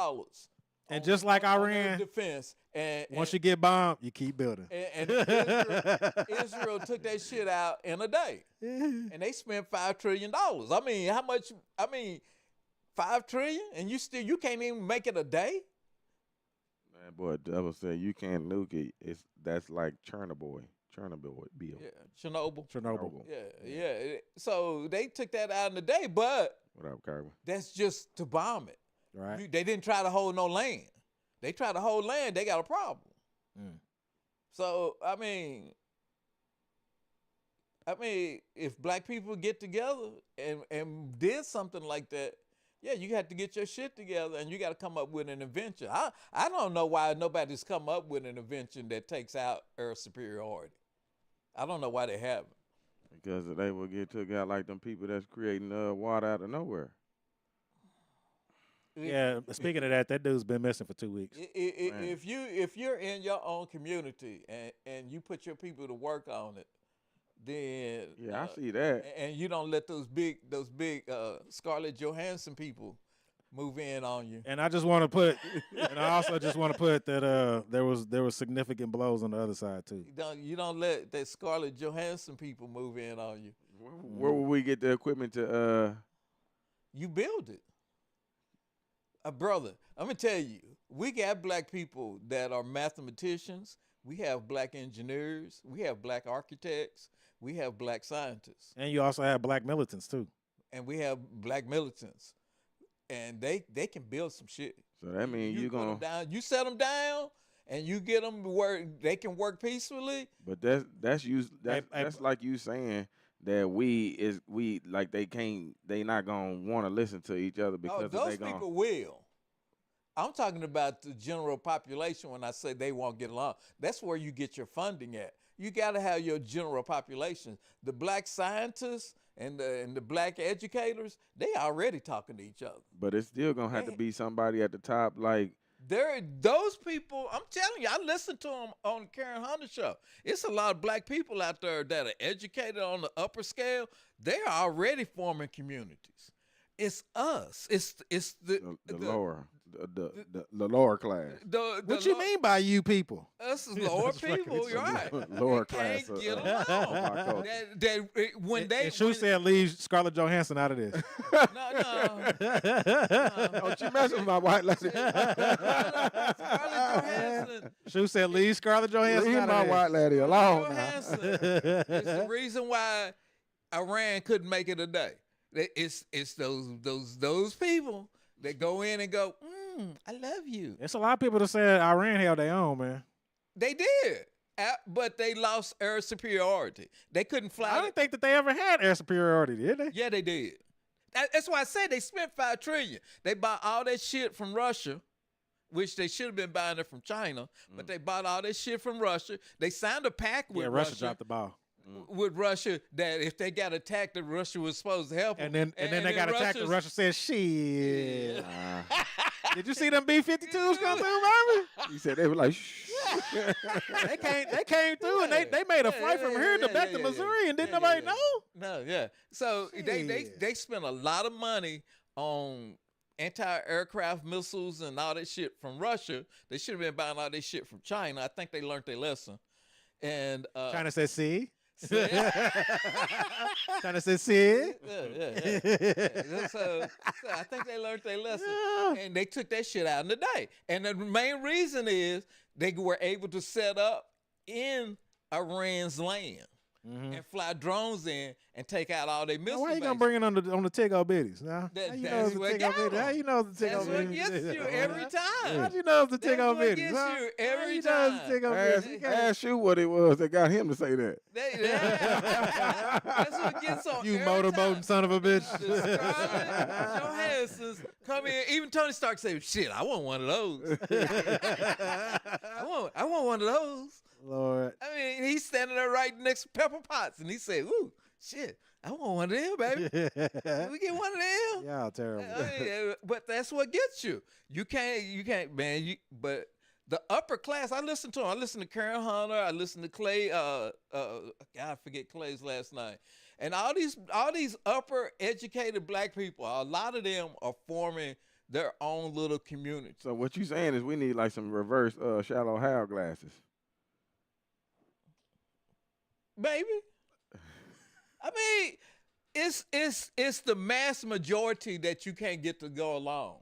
And just like on their Iran, defense, and once you get bombed, you keep building. and Israel took that shit out in a day, and they spent $5 trillion. I mean, how much? I mean, $5 trillion, and you can't even make it a day. Man, boy, Devil said you can't nuke it. That's like Chernobyl. Yeah, Chernobyl. Yeah. So they took that out in a day, but What up, Carver? that's just to bomb it. Right. They didn't try to hold no land. They try to hold land, they got a problem. So I mean, if black people get together and did something like that, yeah, you have to get your shit together and you got to come up with an invention. I don't know why nobody's come up with an invention that takes out air superiority. I don't know why they haven't. Because they will get took out like them people that's creating water out of nowhere. Yeah, speaking of that dude's been missing for 2 weeks. If you're in your own community and you put your people to work on it, then I see that. And you don't let those big Scarlett Johansson people move in on you. And I just want to put, and I also just want to put that there was significant blows on the other side too. You don't let that Scarlett Johansson people move in on you. Where will we get the equipment to? You build it. Brother, I'm going to tell you, we got black people that are mathematicians. We have black engineers. We have black architects. We have black scientists. And you also have black militants, too. And we have black militants. And they can build some shit. So that means you're going to... You set them down, and you get them to work. They can work peacefully. But that's like you saying that they not gonna want to listen to each other because those people will. I'm talking about the general population when I say they won't get along. That's where you get your funding at. You got to have your general population. The black scientists and the black educators, they already talking to each other. But it's still gonna have to be somebody at the top, like. Those people, I'm telling you, I listened to them on the Karen Hunter show. It's a lot of black people out there that are educated on the upper scale. They're already forming communities. It's us. It's the lower. The lower class. What you mean by you people? Us is lower people. You're right. Lower class. Can't get along. Shu said leave Scarlett Johansson out of this. No. Don't you mess with my white lady. Scarlett Johansson. Shu said leave Scarlett Johansson out of this. Leave my white lady alone now. It's the reason why Iran couldn't make it a day. It's those people that go in and go, I love you. It's a lot of people that said Iran held their own, man. They did, but they lost air superiority. They couldn't fly. I don't think that they ever had air superiority, did they? Yeah, they did. That's why I said they spent $5 trillion. They bought all that shit from Russia, which they should have been buying it from China, but they bought all that shit from Russia. They signed a pact with Russia. Russia dropped the ball. With Russia, that if they got attacked, that Russia was supposed to help them. And then they got attacked, and Russia said, shit. Did you see them B-52s come through, baby? He said they were like, shh. They came through, and they made a flight from here to back to Missouri, and didn't nobody know? No, yeah. So they spent a lot of money on anti-aircraft missiles and all that shit from Russia. They should have been buying all that shit from China. I think they learned their lesson. And China said, see? China said, see? Yeah. So I think they learned their lesson. And they took that shit out in the day. And the main reason is they were able to set up in Iran's land. And fly drones in and take out all their missiles. Why you gonna bring it on the Tig-O Bitties? Now, that's what gets you. How you know the Tig-O Bitties? That's what gets you every time. How you know it's the Tig-O Bitties? That's what gets you every time. Ask you what it was that got him to say that. That's what gets on. You motorboating son of a bitch. Scarlett Johansson's come in. Even Tony Stark said, "Shit, I want one of those. I want one of those." Lord. I mean, he's standing there right next to Pepper Potts, and he said, "Ooh, shit, I want one of them, baby. Can we get one of them?" Yeah, terrible. But that's what gets you. You can't, man. But the upper class, I listen to them. I listen to Karen Hunter. I listen to Clay. God, I forget Clay's last name. And all these upper educated black people, a lot of them are forming their own little community. So what you saying is we need like some reverse shallow Hal glasses. Baby, I mean, it's the mass majority that you can't get to go along,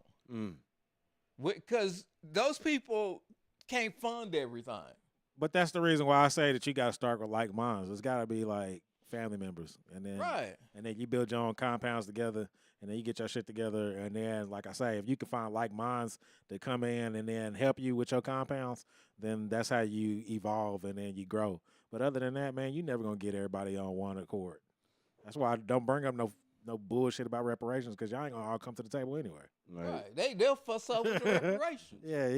because those people can't fund everything. But that's the reason why I say that you got to start with like minds. It's got to be like family members, and then you build your own compounds together, and then you get your shit together, and then like I say, if you can find like minds that come in and then help you with your compounds, then that's how you evolve and then you grow. But other than that, man, you never gonna get everybody on one accord. That's why I don't bring up no bullshit about reparations, because y'all ain't gonna all come to the table anyway. Right. They'll fuss over the reparations. Yeah,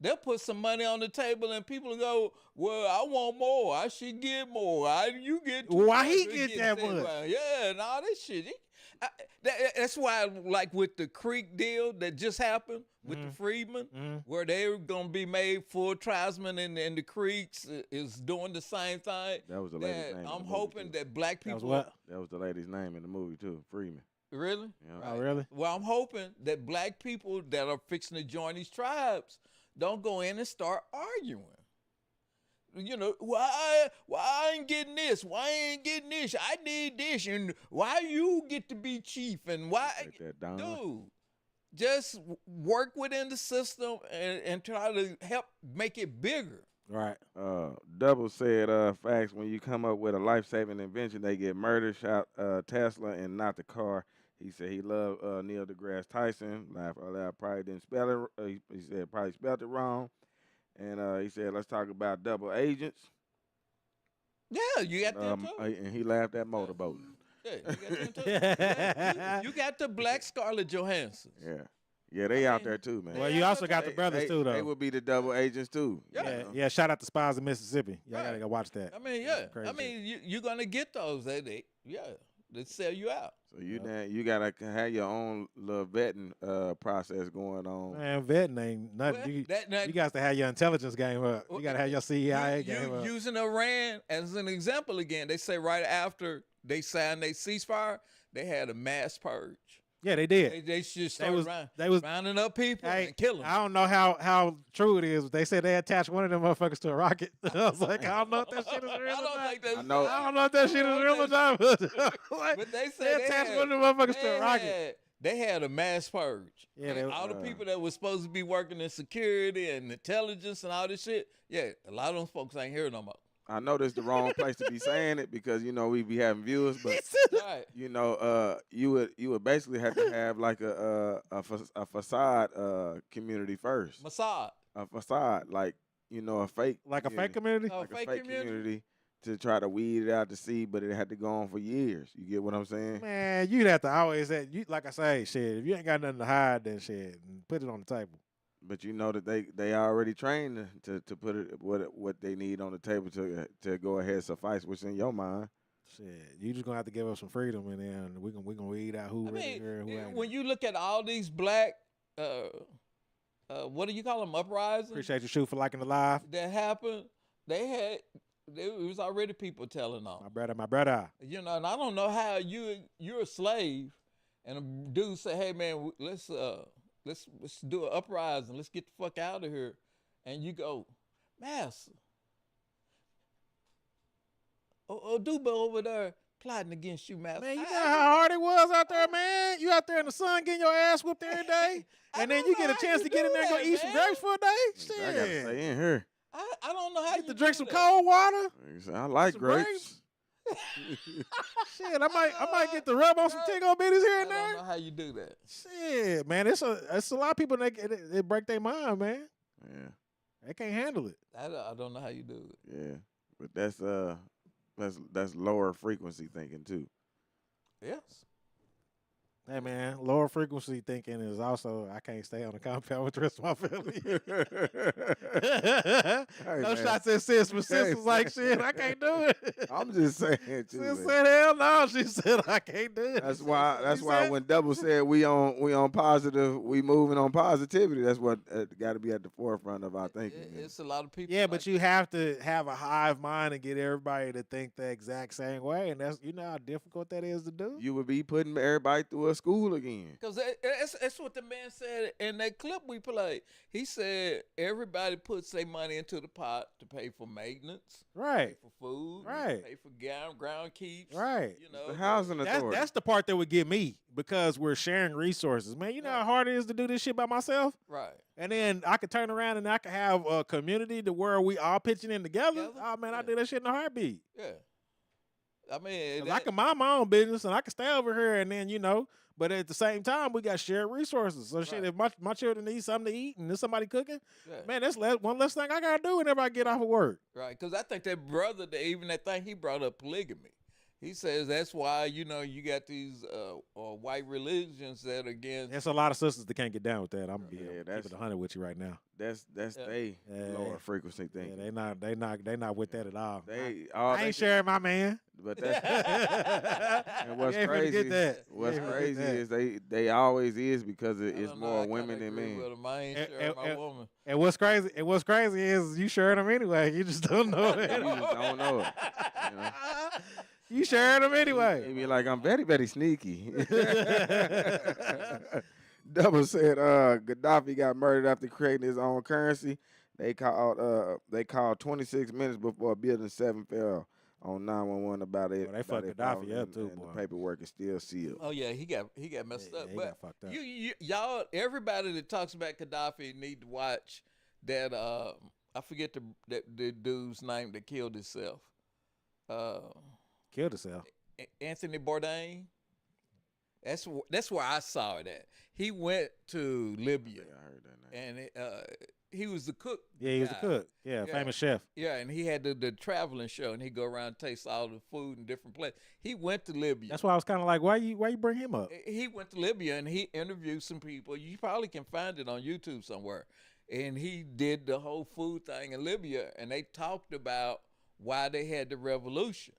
they'll put some money on the table and people go, "Well, I want more. I should get more. You get too why much. he get that much? Yeah, and all this shit. That's why, like with the Creek deal that just happened with the freedmen, where they were gonna be made full tribesmen, and the Creeks is doing the same thing. That was the lady's name. I'm hoping that black people. That was the lady's name in the movie too, Freeman. Really? Yeah. Oh, really? Well, I'm hoping that black people that are fixing to join these tribes don't go in and start arguing. You know, why I ain't getting this? Why I ain't getting this? I need this, and why you get to be chief? And why, dude? Just work within the system and try to help make it bigger. Right. Double said, facts, when you come up with a life-saving invention, they get murdered, shot Tesla and not the car. He said he loved Neil deGrasse Tyson. Laugh out loud, probably didn't spell it. He said probably spelled it wrong. And he said, let's talk about double agents. Yeah, you got that too. And he laughed at motorboating. Yeah, you got that too. You got the black Scarlett Johansson. Yeah. Yeah, they out there too, man. Well, you also got the brothers too, though. They would be the double agents too. Yeah. Shout out to Spies in Mississippi. Y'all gotta go watch that. I mean, yeah. I mean, you're gonna get those. They sell you out. So you gotta have your own little vetting process going on. Man, vetting ain't nothing. Well, you got to have your intelligence game up. You gotta have your CIA game up. Using Iran as an example again, they say right after they signed their ceasefire, they had a mass purge. Yeah, they did. They just started rounding up people and killing them. I don't know how true it is, but they said they attached one of them motherfuckers to a rocket. I was like, I don't know if that shit is real or not. I don't know if that shit is real or not. But they said they attached one of them motherfuckers to a rocket. They had a mass purge. Yeah, all the people that were supposed to be working in security and intelligence and all this shit, yeah, a lot of those folks ain't here no more. I know this is the wrong place to be saying it because we be having viewers, but you would basically have to have like a facade community first. A facade, like a fake, like a fake community, like a fake community to try to weed it out to see, but it had to go on for years. You get what I'm saying? Man, you'd have to always like I say, shit. If you ain't got nothing to hide, then shit, put it on the table. But you know that they already trained to put it what they need on the table to go ahead suffice what's in your mind. Shit, you just gonna have to give up some freedom, and then we gonna weed out who ready here and who ain't. When you look at all these black, what do you call them, uprisings? Appreciate you, Shoot, for liking the live. That happened. It was already people telling on. My brother. You know, and I don't know how you're a slave, and a dude say, "Hey man, let's do an uprising. Let's get the fuck out of here." And you go, "Master, Duba over there plotting against you, master." Man, you know how hard it was out there, man. You out there in the sun getting your ass whipped every day, and then you get a chance to get in there and go eat some grapes for a day. Shit, I gotta stay in here. I don't know how you to drink some cold water. I like grapes. Shit, I might get to rub on some tingle bitties here and there. I don't know how you do that. Shit, man, it's a lot of people that it break their mind, man. Yeah, they can't handle it. I don't know how you do it. Yeah, but that's lower frequency thinking too. Yes. Hey man, lower frequency thinking is also I can't stay on the compound with the rest of my family. No shots at sis, but sis was like, shit, I can't do it. I'm just saying too. Sis said, hell no. She said, I can't do it. That's why when Double said we on positive, we moving on positivity. That's what got to be at the forefront of our thinking. It's a lot of people. Yeah, but you have to have a hive mind and get everybody to think the exact same way, and that's how difficult that is to do. You would be putting everybody through a school again. Because that's what the man said in that clip we played. He said everybody puts their money into the pot to pay for maintenance, right? Pay for food, right? Pay for ground keeps, right? You know, the housing authority. That's the part that would get me because we're sharing resources, man. You know how hard it is to do this shit by myself, right? And then I could turn around and I could have a community to where we all pitching in together. Oh man, I do that shit in a heartbeat. Yeah. I mean, I can mind my own business and I can stay over here and then, but at the same time, we got shared resources. So shit, if my children need something to eat and there's somebody cooking, man, that's one less thing I got to do whenever I get off of work. Right, because I think that brother, even that thing he brought up, polygamy. He says that's why, you got these white religions that against. There's a lot of sisters that can't get down with that. I'm keeping it 100 with you right now. That's they lower frequency thing. Yeah, they not with that at all. I ain't sharing my man. But that's and what's crazy. What's crazy is they always is because it's more women than men. I ain't sharing my woman. And what's crazy is you sharing them anyway. You just don't know it. You just don't know it. You sharing them anyway. They be like, I'm very, very sneaky. Double said Gaddafi got murdered after creating his own currency. They called 26 minutes before Building 7 fell on 911 about it. They fucked Gaddafi up too, boy. The paperwork is still sealed. Oh yeah, he got messed up. He but got fucked up. Y'all, everybody that talks about Gaddafi need to watch that. I forget the dude's name that killed himself. Killed himself. Anthony Bourdain. That's where I saw it at. He went to Libya. I heard that name. And he was the cook. Yeah, he was the cook. Yeah, famous chef. Yeah, and he had the traveling show, and he'd go around and taste all the food in different places. He went to Libya. That's why I was kind of like, why you bring him up? He went to Libya, and he interviewed some people. You probably can find it on YouTube somewhere. And he did the whole food thing in Libya, and they talked about why they had the revolution.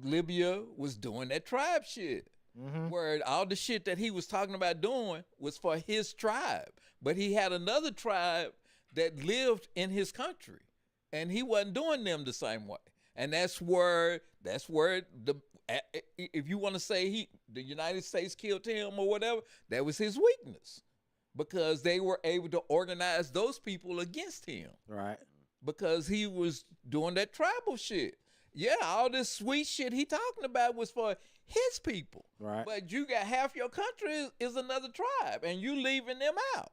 Libya was doing that tribe shit. Mm-hmm. Where all the shit that he was talking about doing was for his tribe. But he had another tribe that lived in his country, and he wasn't doing them the same way. And that's where if you want to say the United States killed him or whatever, that was his weakness, because they were able to organize those people against him. Right. Because he was doing that tribal shit. Yeah, all this sweet shit he talking about was for his people. Right. But you got half your country is another tribe, and you leaving them out.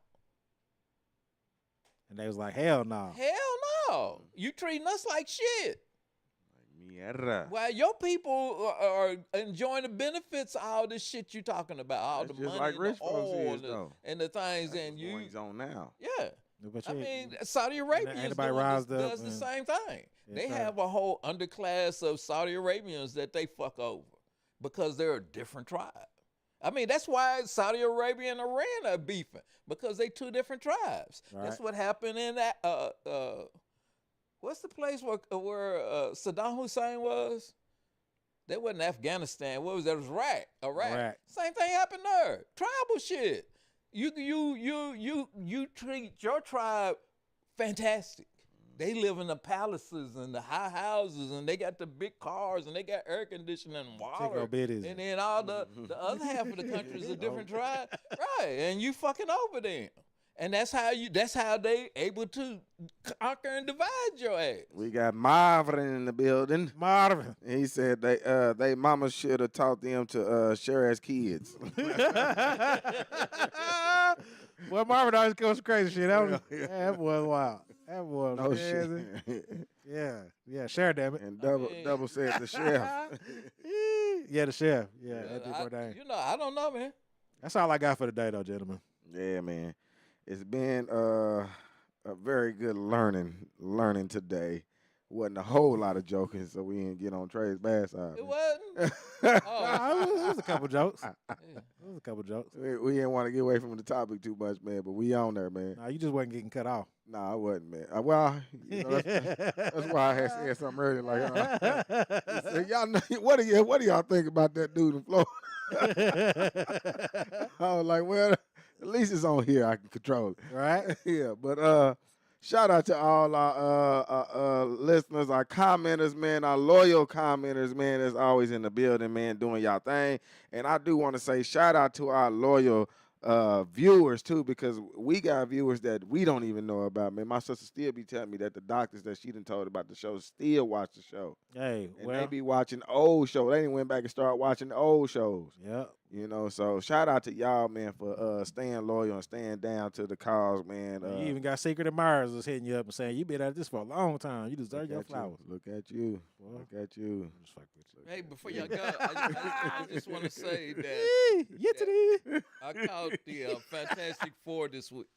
And they was like, hell no. Hell no. You treating us like shit. Mierda. While your people are enjoying the benefits of all this shit you talking about, all That's the just money like rich and the folks oil is, though. and the things, That's and you. what's on now. Yeah. But I mean, Saudi Arabia does the same thing. They have a whole underclass of Saudi Arabians that they fuck over because they're a different tribe. I mean, that's why Saudi Arabia and Iran are beefing, because they two different tribes. Right. That's what happened in that. What's the place where Saddam Hussein was? That wasn't Afghanistan. What was that? It was Iraq. Same thing happened there. Tribal shit. You treat your tribe fantastic. They live in the palaces and the high houses, and they got the big cars, and they got air conditioning and water. And then all the other half of the country is a different tribe, right? And you fucking over them, and that's how they able to conquer and divide your ass. We got Marvin in the building. Marvin. He said they mama should have taught them to share as kids. Well, Marvin always goes crazy shit. That boy was wild. That boy was crazy. Yeah, share, damn it. And double said the chef. Yeah, the chef. Yeah, Anthony Bourdain. I don't know, man. That's all I got for today, though, gentlemen. Yeah, man. It's been a very good learning today. Wasn't a whole lot of joking, so we didn't get on Trey's bad side. It wasn't? It was a couple jokes. We didn't want to get away from the topic too much, man, but we on there, man. Nah, you just wasn't getting cut off. Nah, I wasn't, man. That's why I had said something earlier. Like, said, y'all know, what do y'all think about that dude in Florida? I was like, well, at least it's on here. I can control it. Right? Yeah, but shout out to all our listeners, our commenters, man, our loyal commenters, man, that's always in the building, man, doing y'all thing. And I do want to say shout out to our loyal viewers, too, because we got viewers that we don't even know about, man. My sister still be telling me that the doctors that she done told about the show still watch the show. Hey, and they be watching old shows. They done went back and started watching the old shows. Yep. You know, so shout out to y'all, man, for staying loyal and staying down to the cause, man. You even got secret admirers that's hitting you up and saying, you been at this for a long time. You deserve your flowers. Look at you. Look at you. Hey, before y'all go, I just want to say that I caught the Fantastic Four this week.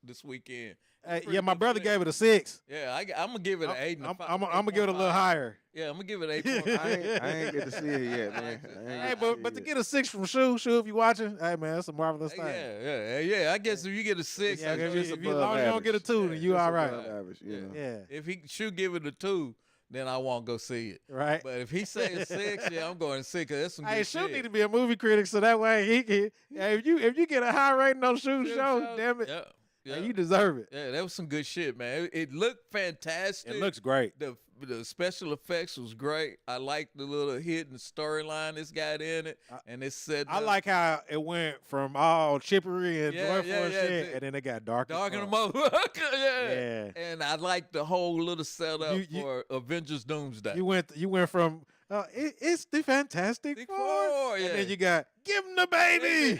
this weekend. Hey, Pretty yeah, my good brother flick. gave it a 6. Yeah, I'm gonna give it an 8. I'm gonna give it a little higher. Yeah, I'm gonna give it 8. I ain't get to see it yet, man. Hey, but to get a 6 from Shoe, if you watching, hey man, that's a marvelous thing. Yeah. I guess if you get a 6, Yeah, I know it's if you above long as you don't get a 2, then you all right. Average, you know. Yeah. If he should give it a 2, then I won't go see it. Right. But if he says 6, yeah, I'm going 6 because that's some Hey, good Shoe shit. need to be a movie critic so that way he can. Hey, if you get a high rating on Shoe show, damn it, Yeah. hey, you deserve it. Yeah, that was some good shit, man. It looked fantastic. It looks great. The special effects was great. I like the little hidden storyline this got in it, and it's set. I like how it went from all chippery and joyful and shit, to- and then it got dark. Dark as in the fuck. motherfucker, Yeah. And I like the whole little setup You- for Avengers Doomsday. You went from it's the Fantastic Four, yeah. and then you got give him the baby.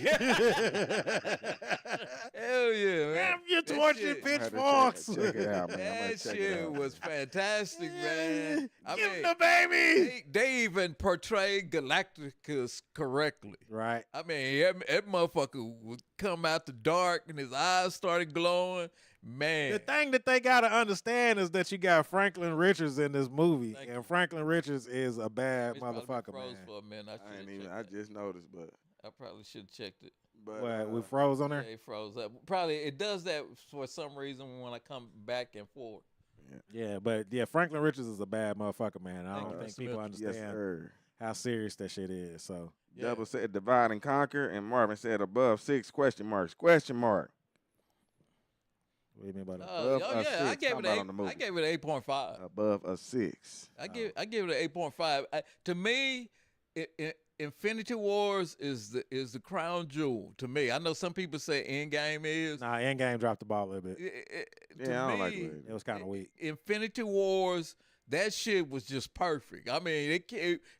Hell yeah, man. Have your That torches, shit- pitchforks. Check it out, man. I might That check it shit out. was fantastic, man. I Give mean, him the baby. they even portrayed Galacticus correctly. Right. I mean, that motherfucker would come out the dark and his eyes started glowing. Man. The thing that they gotta understand is that you got Franklin Richards in this movie, and Franklin Richards is a bad motherfucker, man. For a minute. I just noticed, but I probably should have checked it. But What, we froze on there? Yeah, it froze up. Probably it does that for some reason when I come back and forth. Yeah, but Franklin Richards is a bad motherfucker, man. I Thank don't you, think Mr. people Smith. understand sir. how serious that shit is. So Double said divide and conquer, and Marvin said above 6 question marks. Question mark. What do you mean by that? Above a I 6. gave it Talking about on the movie. I gave it 8.5. Above a 6. I give it 8.5. To me, Infinity Wars is the crown jewel. To me, I know some people say Endgame is. Nah, Endgame dropped the ball a little bit. Yeah, I don't like it. It was kind of weak. Infinity Wars, that shit was just perfect. I mean,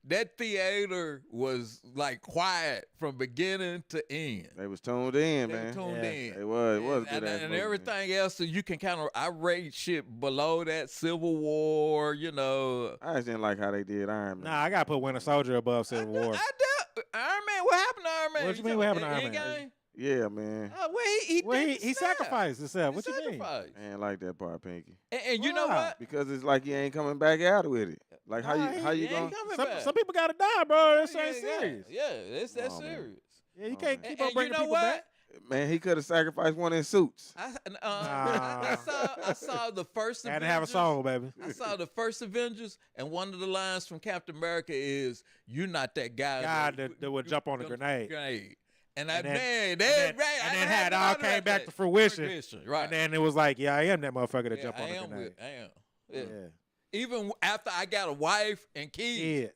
that theater was like quiet from beginning to end. They was tuned in, They man. were tuned in. It was good. And ass movie, everything else, so you can kind of, I rate shit below that. Civil War, you know. I just didn't like how they did Iron Man. Nah, I gotta put Winter Soldier above Civil War. Iron Man, what happened to Iron Man? What you mean, what happened to Iron Man? Endgame? Yeah, man. He sacrificed himself. What you mean? I ain't like that part, Pinky. And you know what? Because it's like he ain't coming back out with it. Like how you going? Some people gotta die, bro. That's ain't serious. Yeah, it's that Oh, man. serious. Yeah, you can't keep And on bringing you know people what? back. Man, he could have sacrificed one in suits. I saw the first Had Avengers. to have a soul, baby. I saw the first Avengers, and one of the lines from Captain America is, "You're not that guy that would jump on a grenade." And And then then had it all came back to fruition. Right. And then it was like, yeah, I am that motherfucker that jump on I a am grenade. I am. Yeah. Yeah. Even after I got a wife and kids,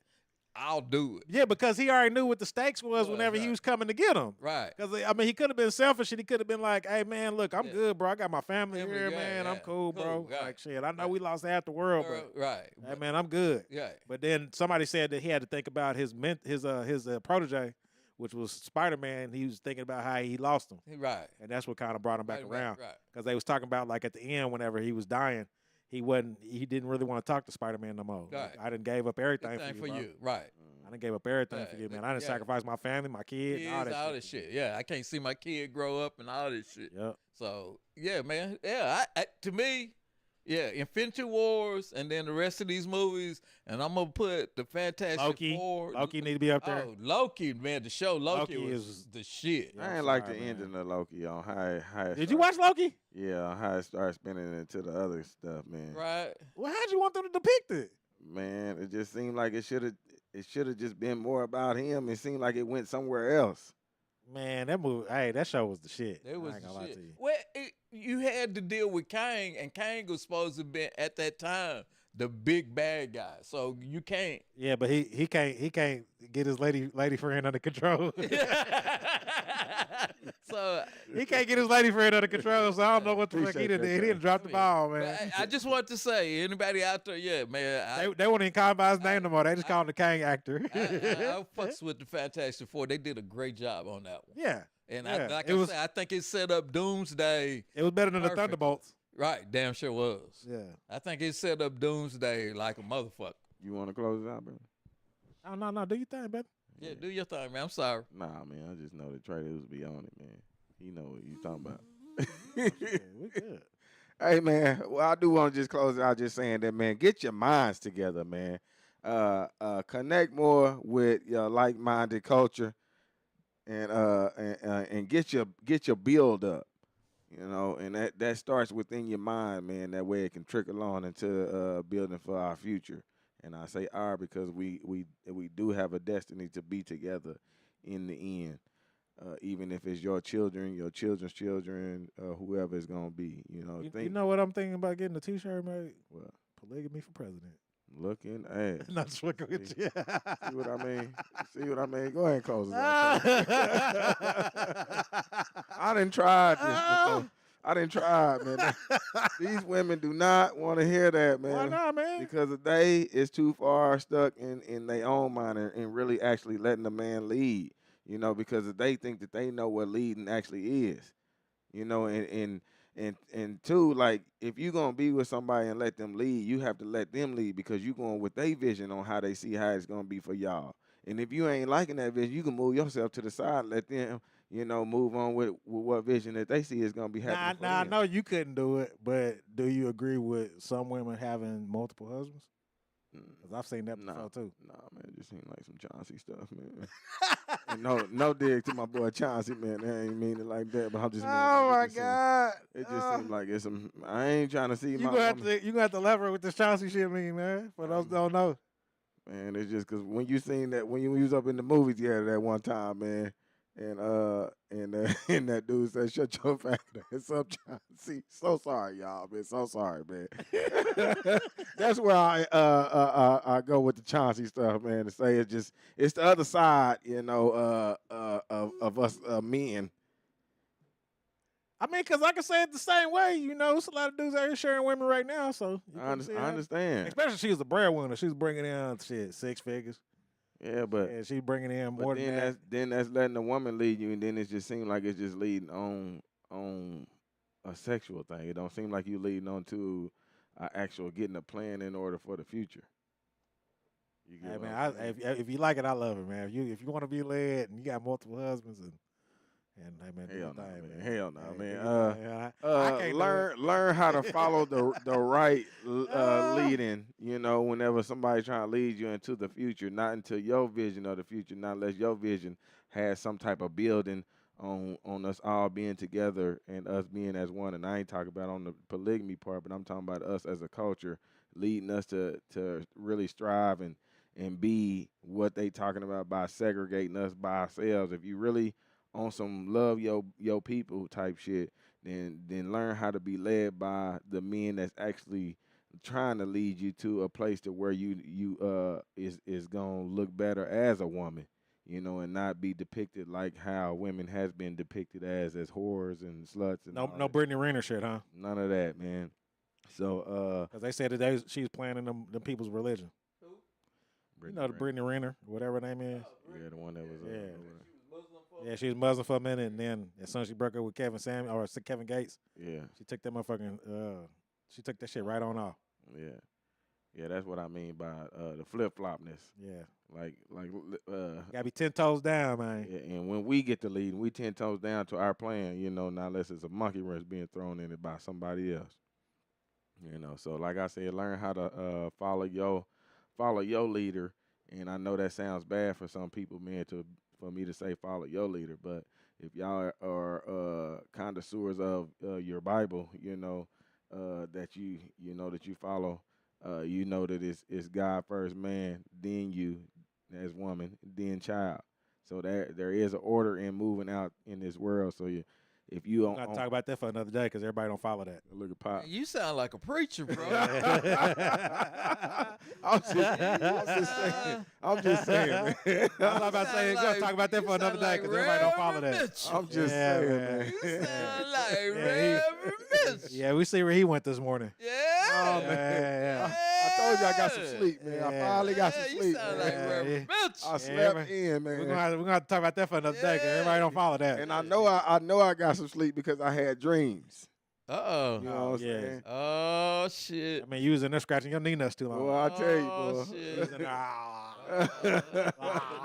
I'll do it. Yeah, because he already knew what the stakes was whenever he was coming to get him. Right. Because, I mean, he could have been selfish and he could have been like, hey, man, look, I'm good, bro. I got my family here, man. I'm cool, bro. right. Like, shit, I know we lost half the world, but, Right. hey, man, I'm good. Yeah. But then somebody said that he had to think about his protege, which was Spider-Man. He was thinking about how he lost him. Right. And that's what kind of brought him back around. Right. Because they was talking about, like, at the end, whenever he was dying, he didn't really want to talk to Spider-Man no more. Right. I done gave up everything Thing for for you, bro. you. Right. I done gave up everything for you, man. I done sacrificed my family, my kids, Kids, all that shit. Yeah, I can't see my kid grow up and all this shit. Yep. So yeah, man. Yeah, to me, yeah, Infinity Wars, and then the rest of these movies, and I'm gonna put the Fantastic Four. Loki need to be up there. Oh, Loki, man, the show Loki is was the shit. I ain't like the ending of Loki on how it Did you watch Loki? Yeah, on how it started spinning into the other stuff, man. Right. Well, how'd you want them to depict it? Man, it just seemed like it should have just been more about him. It seemed like it went somewhere else. Man, that show was the shit. It was I ain't the gonna lie shit. to you. Well, you had to deal with Kang, and Kang was supposed to be at that time the big bad guy. So you can't. Yeah, but he can't get his lady friend under control. So he can't get his lady friend under control. So I don't know what the fuck he did. He didn't drop the ball, man. I just want to say, anybody out there, yeah, man. They won't even call him by his name no more. They just call him the Kang actor. I fucks with the Fantastic Four. They did a great job on that one. Yeah. And yeah. I think it set up Doomsday. It was better than the perfect. Thunderbolts. Right, damn sure was. Yeah. I think it set up Doomsday like a motherfucker. You want to close it out, bro? Oh, no, do your thing, baby. Yeah, do your thing, man. I'm sorry. Nah, man, I just know the traders be on it, man. He know what you talking about. We good. Hey man, well I do want to just close it out just saying that, man, get your minds together, man. Connect more with your like-minded culture, and get your build up, and that starts within your mind, man. That way it can trickle on into building for our future. And I say our because we do have a destiny to be together in the end. Even if it's your children, your children's children, whoever it's gonna be, You know what I'm thinking about getting a T-shirt made? Well, polygamy for president. Looking at. Not fucking with you. See what I mean? See what I mean? Go ahead and close it out. I done tried this before. I done tried, man. These women do not want to hear that, man. Why not, man? Because they is too far stuck in their own mind and really actually letting the man lead. Because they think that they know what leading actually is. And two, like, if you're going to be with somebody and let them lead, you have to let them lead because you're going with their vision on how they see how it's going to be for y'all. And if you ain't liking that vision, you can move yourself to the side, let them, move on with what vision that they see is going to be happening for them. I know you couldn't do it, but do you agree with some women having multiple husbands? Because I've seen that before, too. Nah, man, it just seemed like some Chauncey stuff, man. And no dig to my boy Chauncey, man. I ain't mean it like that, but I'm just. Oh my God! It just seems like it's some. I ain't trying to see you my. You gonna have to elaborate with this Chauncey shit, man. For those who don't know. Man, it's just because when you seen that when you was up in the movies together that one time, man, and that dude said, "Shut your fat ass up, Chauncey." So sorry, y'all, man. So sorry, man. That's where I go with the Chauncey stuff, man. To say it's the other side, of us men. I mean, because I can say it the same way. It's a lot of dudes out here sharing women right now. So I understand. Especially she's the breadwinner. She's bringing in 6 figures. Yeah, but she's bringing in more than that. Then that's letting the woman lead you, and then it just seems like it's just leading on a sexual thing. It don't seem like you leading on to actual getting a plan in order for the future. Hey man, if you like it, I love it, man. If you want to be led and you got multiple husbands and hey man, hell no, man. Learn how to follow the right leading. Whenever somebody trying to lead you into the future, not into your vision of the future, not unless your vision has some type of building on us all being together and us being as one. And I ain't talking about on the polygamy part, but I'm talking about us as a culture leading us to really strive and be what they talking about by segregating us by ourselves. If you really on some love your people type shit, then learn how to be led by the men that's actually trying to lead you to a place to where you is gonna look better as a woman, and not be depicted like how women has been depicted as whores and sluts and no Brittany Renner shit, huh? None of that, man. So because they said today she's playing in them people's religion. Who? The Brittany Renner, whatever her name is. Yeah, the one that was yeah, she was Muslim for a minute, and then as soon as she broke up with Kevin Gates, she took that motherfucking she took that shit right on off. Yeah, that's what I mean by the flip flopness. Yeah, like gotta be 10 toes down, man. Yeah, and when we get the lead, we 10 toes down to our plan. Not unless it's a monkey wrench being thrown in it by somebody else. So like I said, learn how to follow your leader. And I know that sounds bad for some people, man, for me to say follow your leader, but if y'all are connoisseurs of your Bible, that you follow, that it's God first, man, then you as woman, then child. So there is an order in moving out in this world. So if you don't talk about that for another day because everybody don't follow that. Look at Pop. You sound like a preacher, bro. I'm just saying, man. I'm about to say, go talk about that for another day because everybody don't follow that. I'm just saying, man. You sound like Reverend Mitch. Yeah, we see where he went this morning. Yeah. Oh, man. I told you I got some sleep, man. I finally got some sleep. You sound like Reverend Mitch. I slept in, man. We're gonna have to talk about that for another day because everybody don't follow that. And I know I got some sleep because I had dreams. Uh-oh. You know what I'm yeah. saying? Oh, shit. I mean, you was in there scratching your knee nuts too long. Well, I tell you, Oh, boy. shit.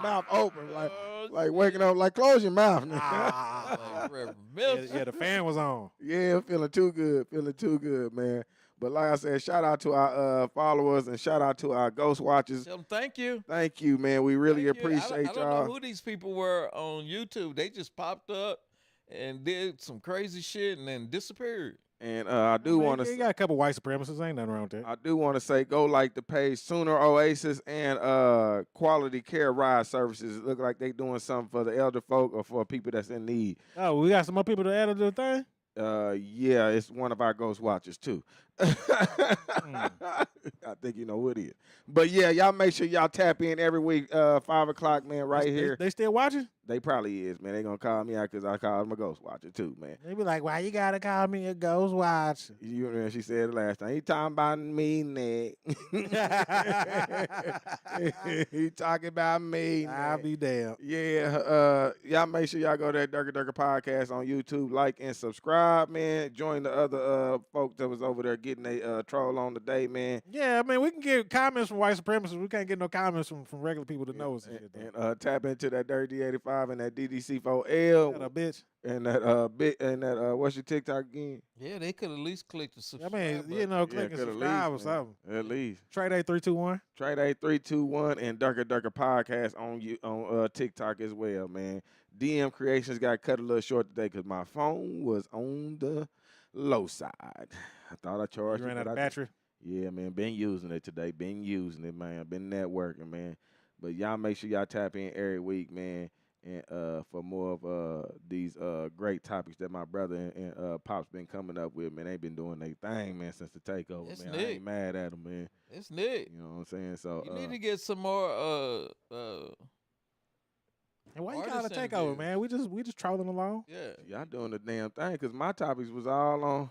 Mouth open, like waking up, like close your mouth. Like Reverend Milton. Yeah, the fan was on. Yeah, feeling too good, man. But like I said, shout out to our followers and shout out to our Ghost Watchers. Tell them thank you. Thank you, man. We really Thank you. appreciate I don't y'all. know who these people were on YouTube. They just popped up and did some crazy shit and then disappeared. And I do want You to. got a couple white supremacists. Ain't nothing wrong with that. I do want to say, go like the page Sooner Oasis and Quality Care Ride Services. It look like they doing something for the elder folk or for people that's in need. Oh, we got some more people to add to the thing? Yeah, it's one of our Ghost Watchers too. I think you know who it is. But yeah, y'all make sure y'all tap in every week, 5 o'clock, man, right here. They still watching? They probably is, man. They gonna call me out because I call them a Ghost Watcher too, man. They be like, why you gotta call me a ghost watcher? You know, she said it last time. He talking about me, Nick. He talking about me, I'll Nick. be damned. Yeah, y'all make sure y'all go to that Durka Durka Podcast on YouTube, like and subscribe, man. Join the other folks that was over there getting a troll on today, man. Yeah, I mean, we can get comments from white supremacists. We can't get no comments from regular people that know us. And tap into that Dirty 85 and that DDC4L. That a bitch. And that what's your TikTok again? Yeah, they could at least click the I subscribe. mean, you know, click and could at subscribe or least, man. something. At least. Trade 8321. Trade 8321 and Durka Durka Podcast on TikTok as well, man. DM Creations got cut a little short today because my phone was on the low side. I thought I charged You ran it, out but of I battery? Yeah, man. Been using it today. Been using it, man. Been networking, man. But y'all make sure y'all tap in every week, man. And for more of these great topics that my brother and Pop's been coming up with, man. They been doing their thing, man, since the takeover, It's man. I Nick. ain't mad at them, man. It's Nick. You know what I'm saying? So You need to get some more And why you artists got to in take over, here. man? We just trolling along. Yeah. y'all doing the damn thing because my topics was all on,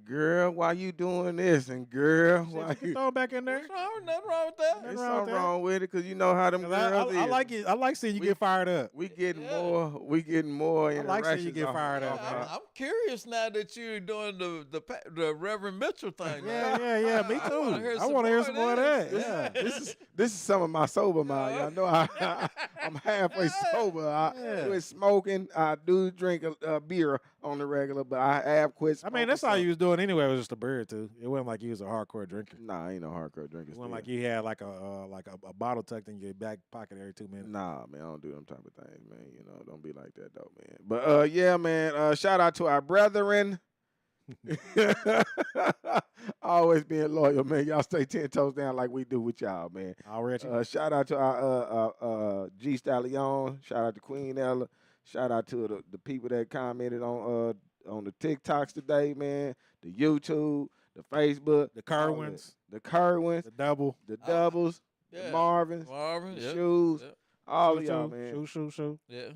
girl, why you doing this? And girl, why You you... throw it back in there. What's wrong? Nothing wrong with that. There's wrong with something that. wrong with it because you know how them 'Cause girls I is. like it. I like seeing you get fired up. We getting Yeah. more. We getting more. I like seeing you interactions get off- fired up, off- man. I'm curious now that you're doing the Reverend Mitchell thing. Yeah, yeah. Me I wanna too. hear I some want to hear more some of more of that. this. Yeah. This is some of my sober mind. Y'all know I'm halfway sober. I quit smoking. I do drink a beer on the regular, but I have quit I smoking. mean, that's all you was doing anyway. Was just a bird too. It wasn't like you was a hardcore drinker. Nah, I ain't no hardcore drinker. It wasn't still. like you had like a bottle tucked in your back pocket every 2 minutes. Nah, man, I don't do them type of things, man. You know, don't be like that though, man. But yeah, man. Shout out to our brethren. Always being loyal, man. Y'all stay 10 toes down like we do with y'all, man. Already. Shout out to our G Stallion. Shout out to Queen Ella. Shout out to the people that commented on the TikToks today, man. The YouTube, the Facebook, The Kerwins. the Kerwins, The double. the doubles, Yeah. the Marvins, Marvin, the yep, shoes. yep. All of Shoe, y'all, shoe, man. Shoe. Yeah.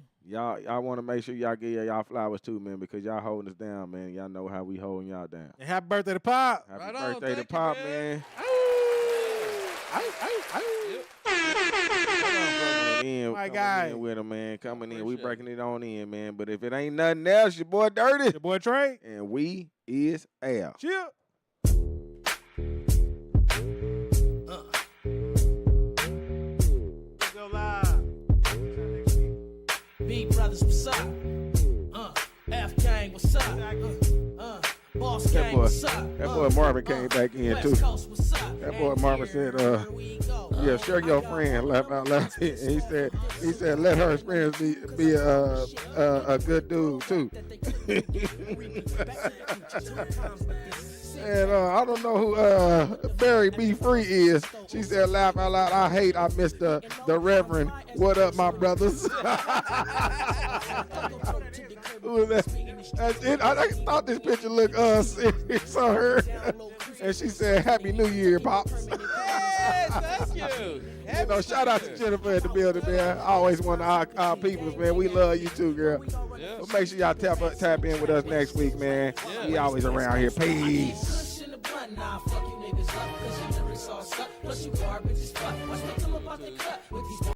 Y'all want to make sure y'all give y'all flowers too, man, because y'all holding us down, man. Y'all know how we holding y'all down. And happy birthday to Pop. Happy Right on, birthday to thank you, Pop, man. man. My Coming guy. in with him, man. Coming in. We Appreciate breaking it on in, man. But if it ain't nothing else, your boy Dirty. Your boy Trey. And we is out. Chill. Go live. B brothers, what's up? F gang, what's up? Boss That gang, boy, what's up? that boy Marvin came back in too. West Coast, what's up? That boy Marvin said, yeah, share your friend, laugh out loud. And he said, let her experience be a good dude too. And I don't know who Barry B. Free is. She said, laugh out loud. I missed the Reverend. What up, my brothers? Who is that? That's it. I thought this picture looked serious on her. And she said, Happy New Year, Pops. Hey, thank you. You know, shout out to Jennifer at the building, man. Always one of our peoples, man. We love you too, girl. Yeah. But make sure y'all tap in with us next week, man. Yeah. We always around here. Peace. Nah, fuck you niggas up, 'cause your lyrics all suck. Plus you garbage as fuck. Watch me come up out the cut with these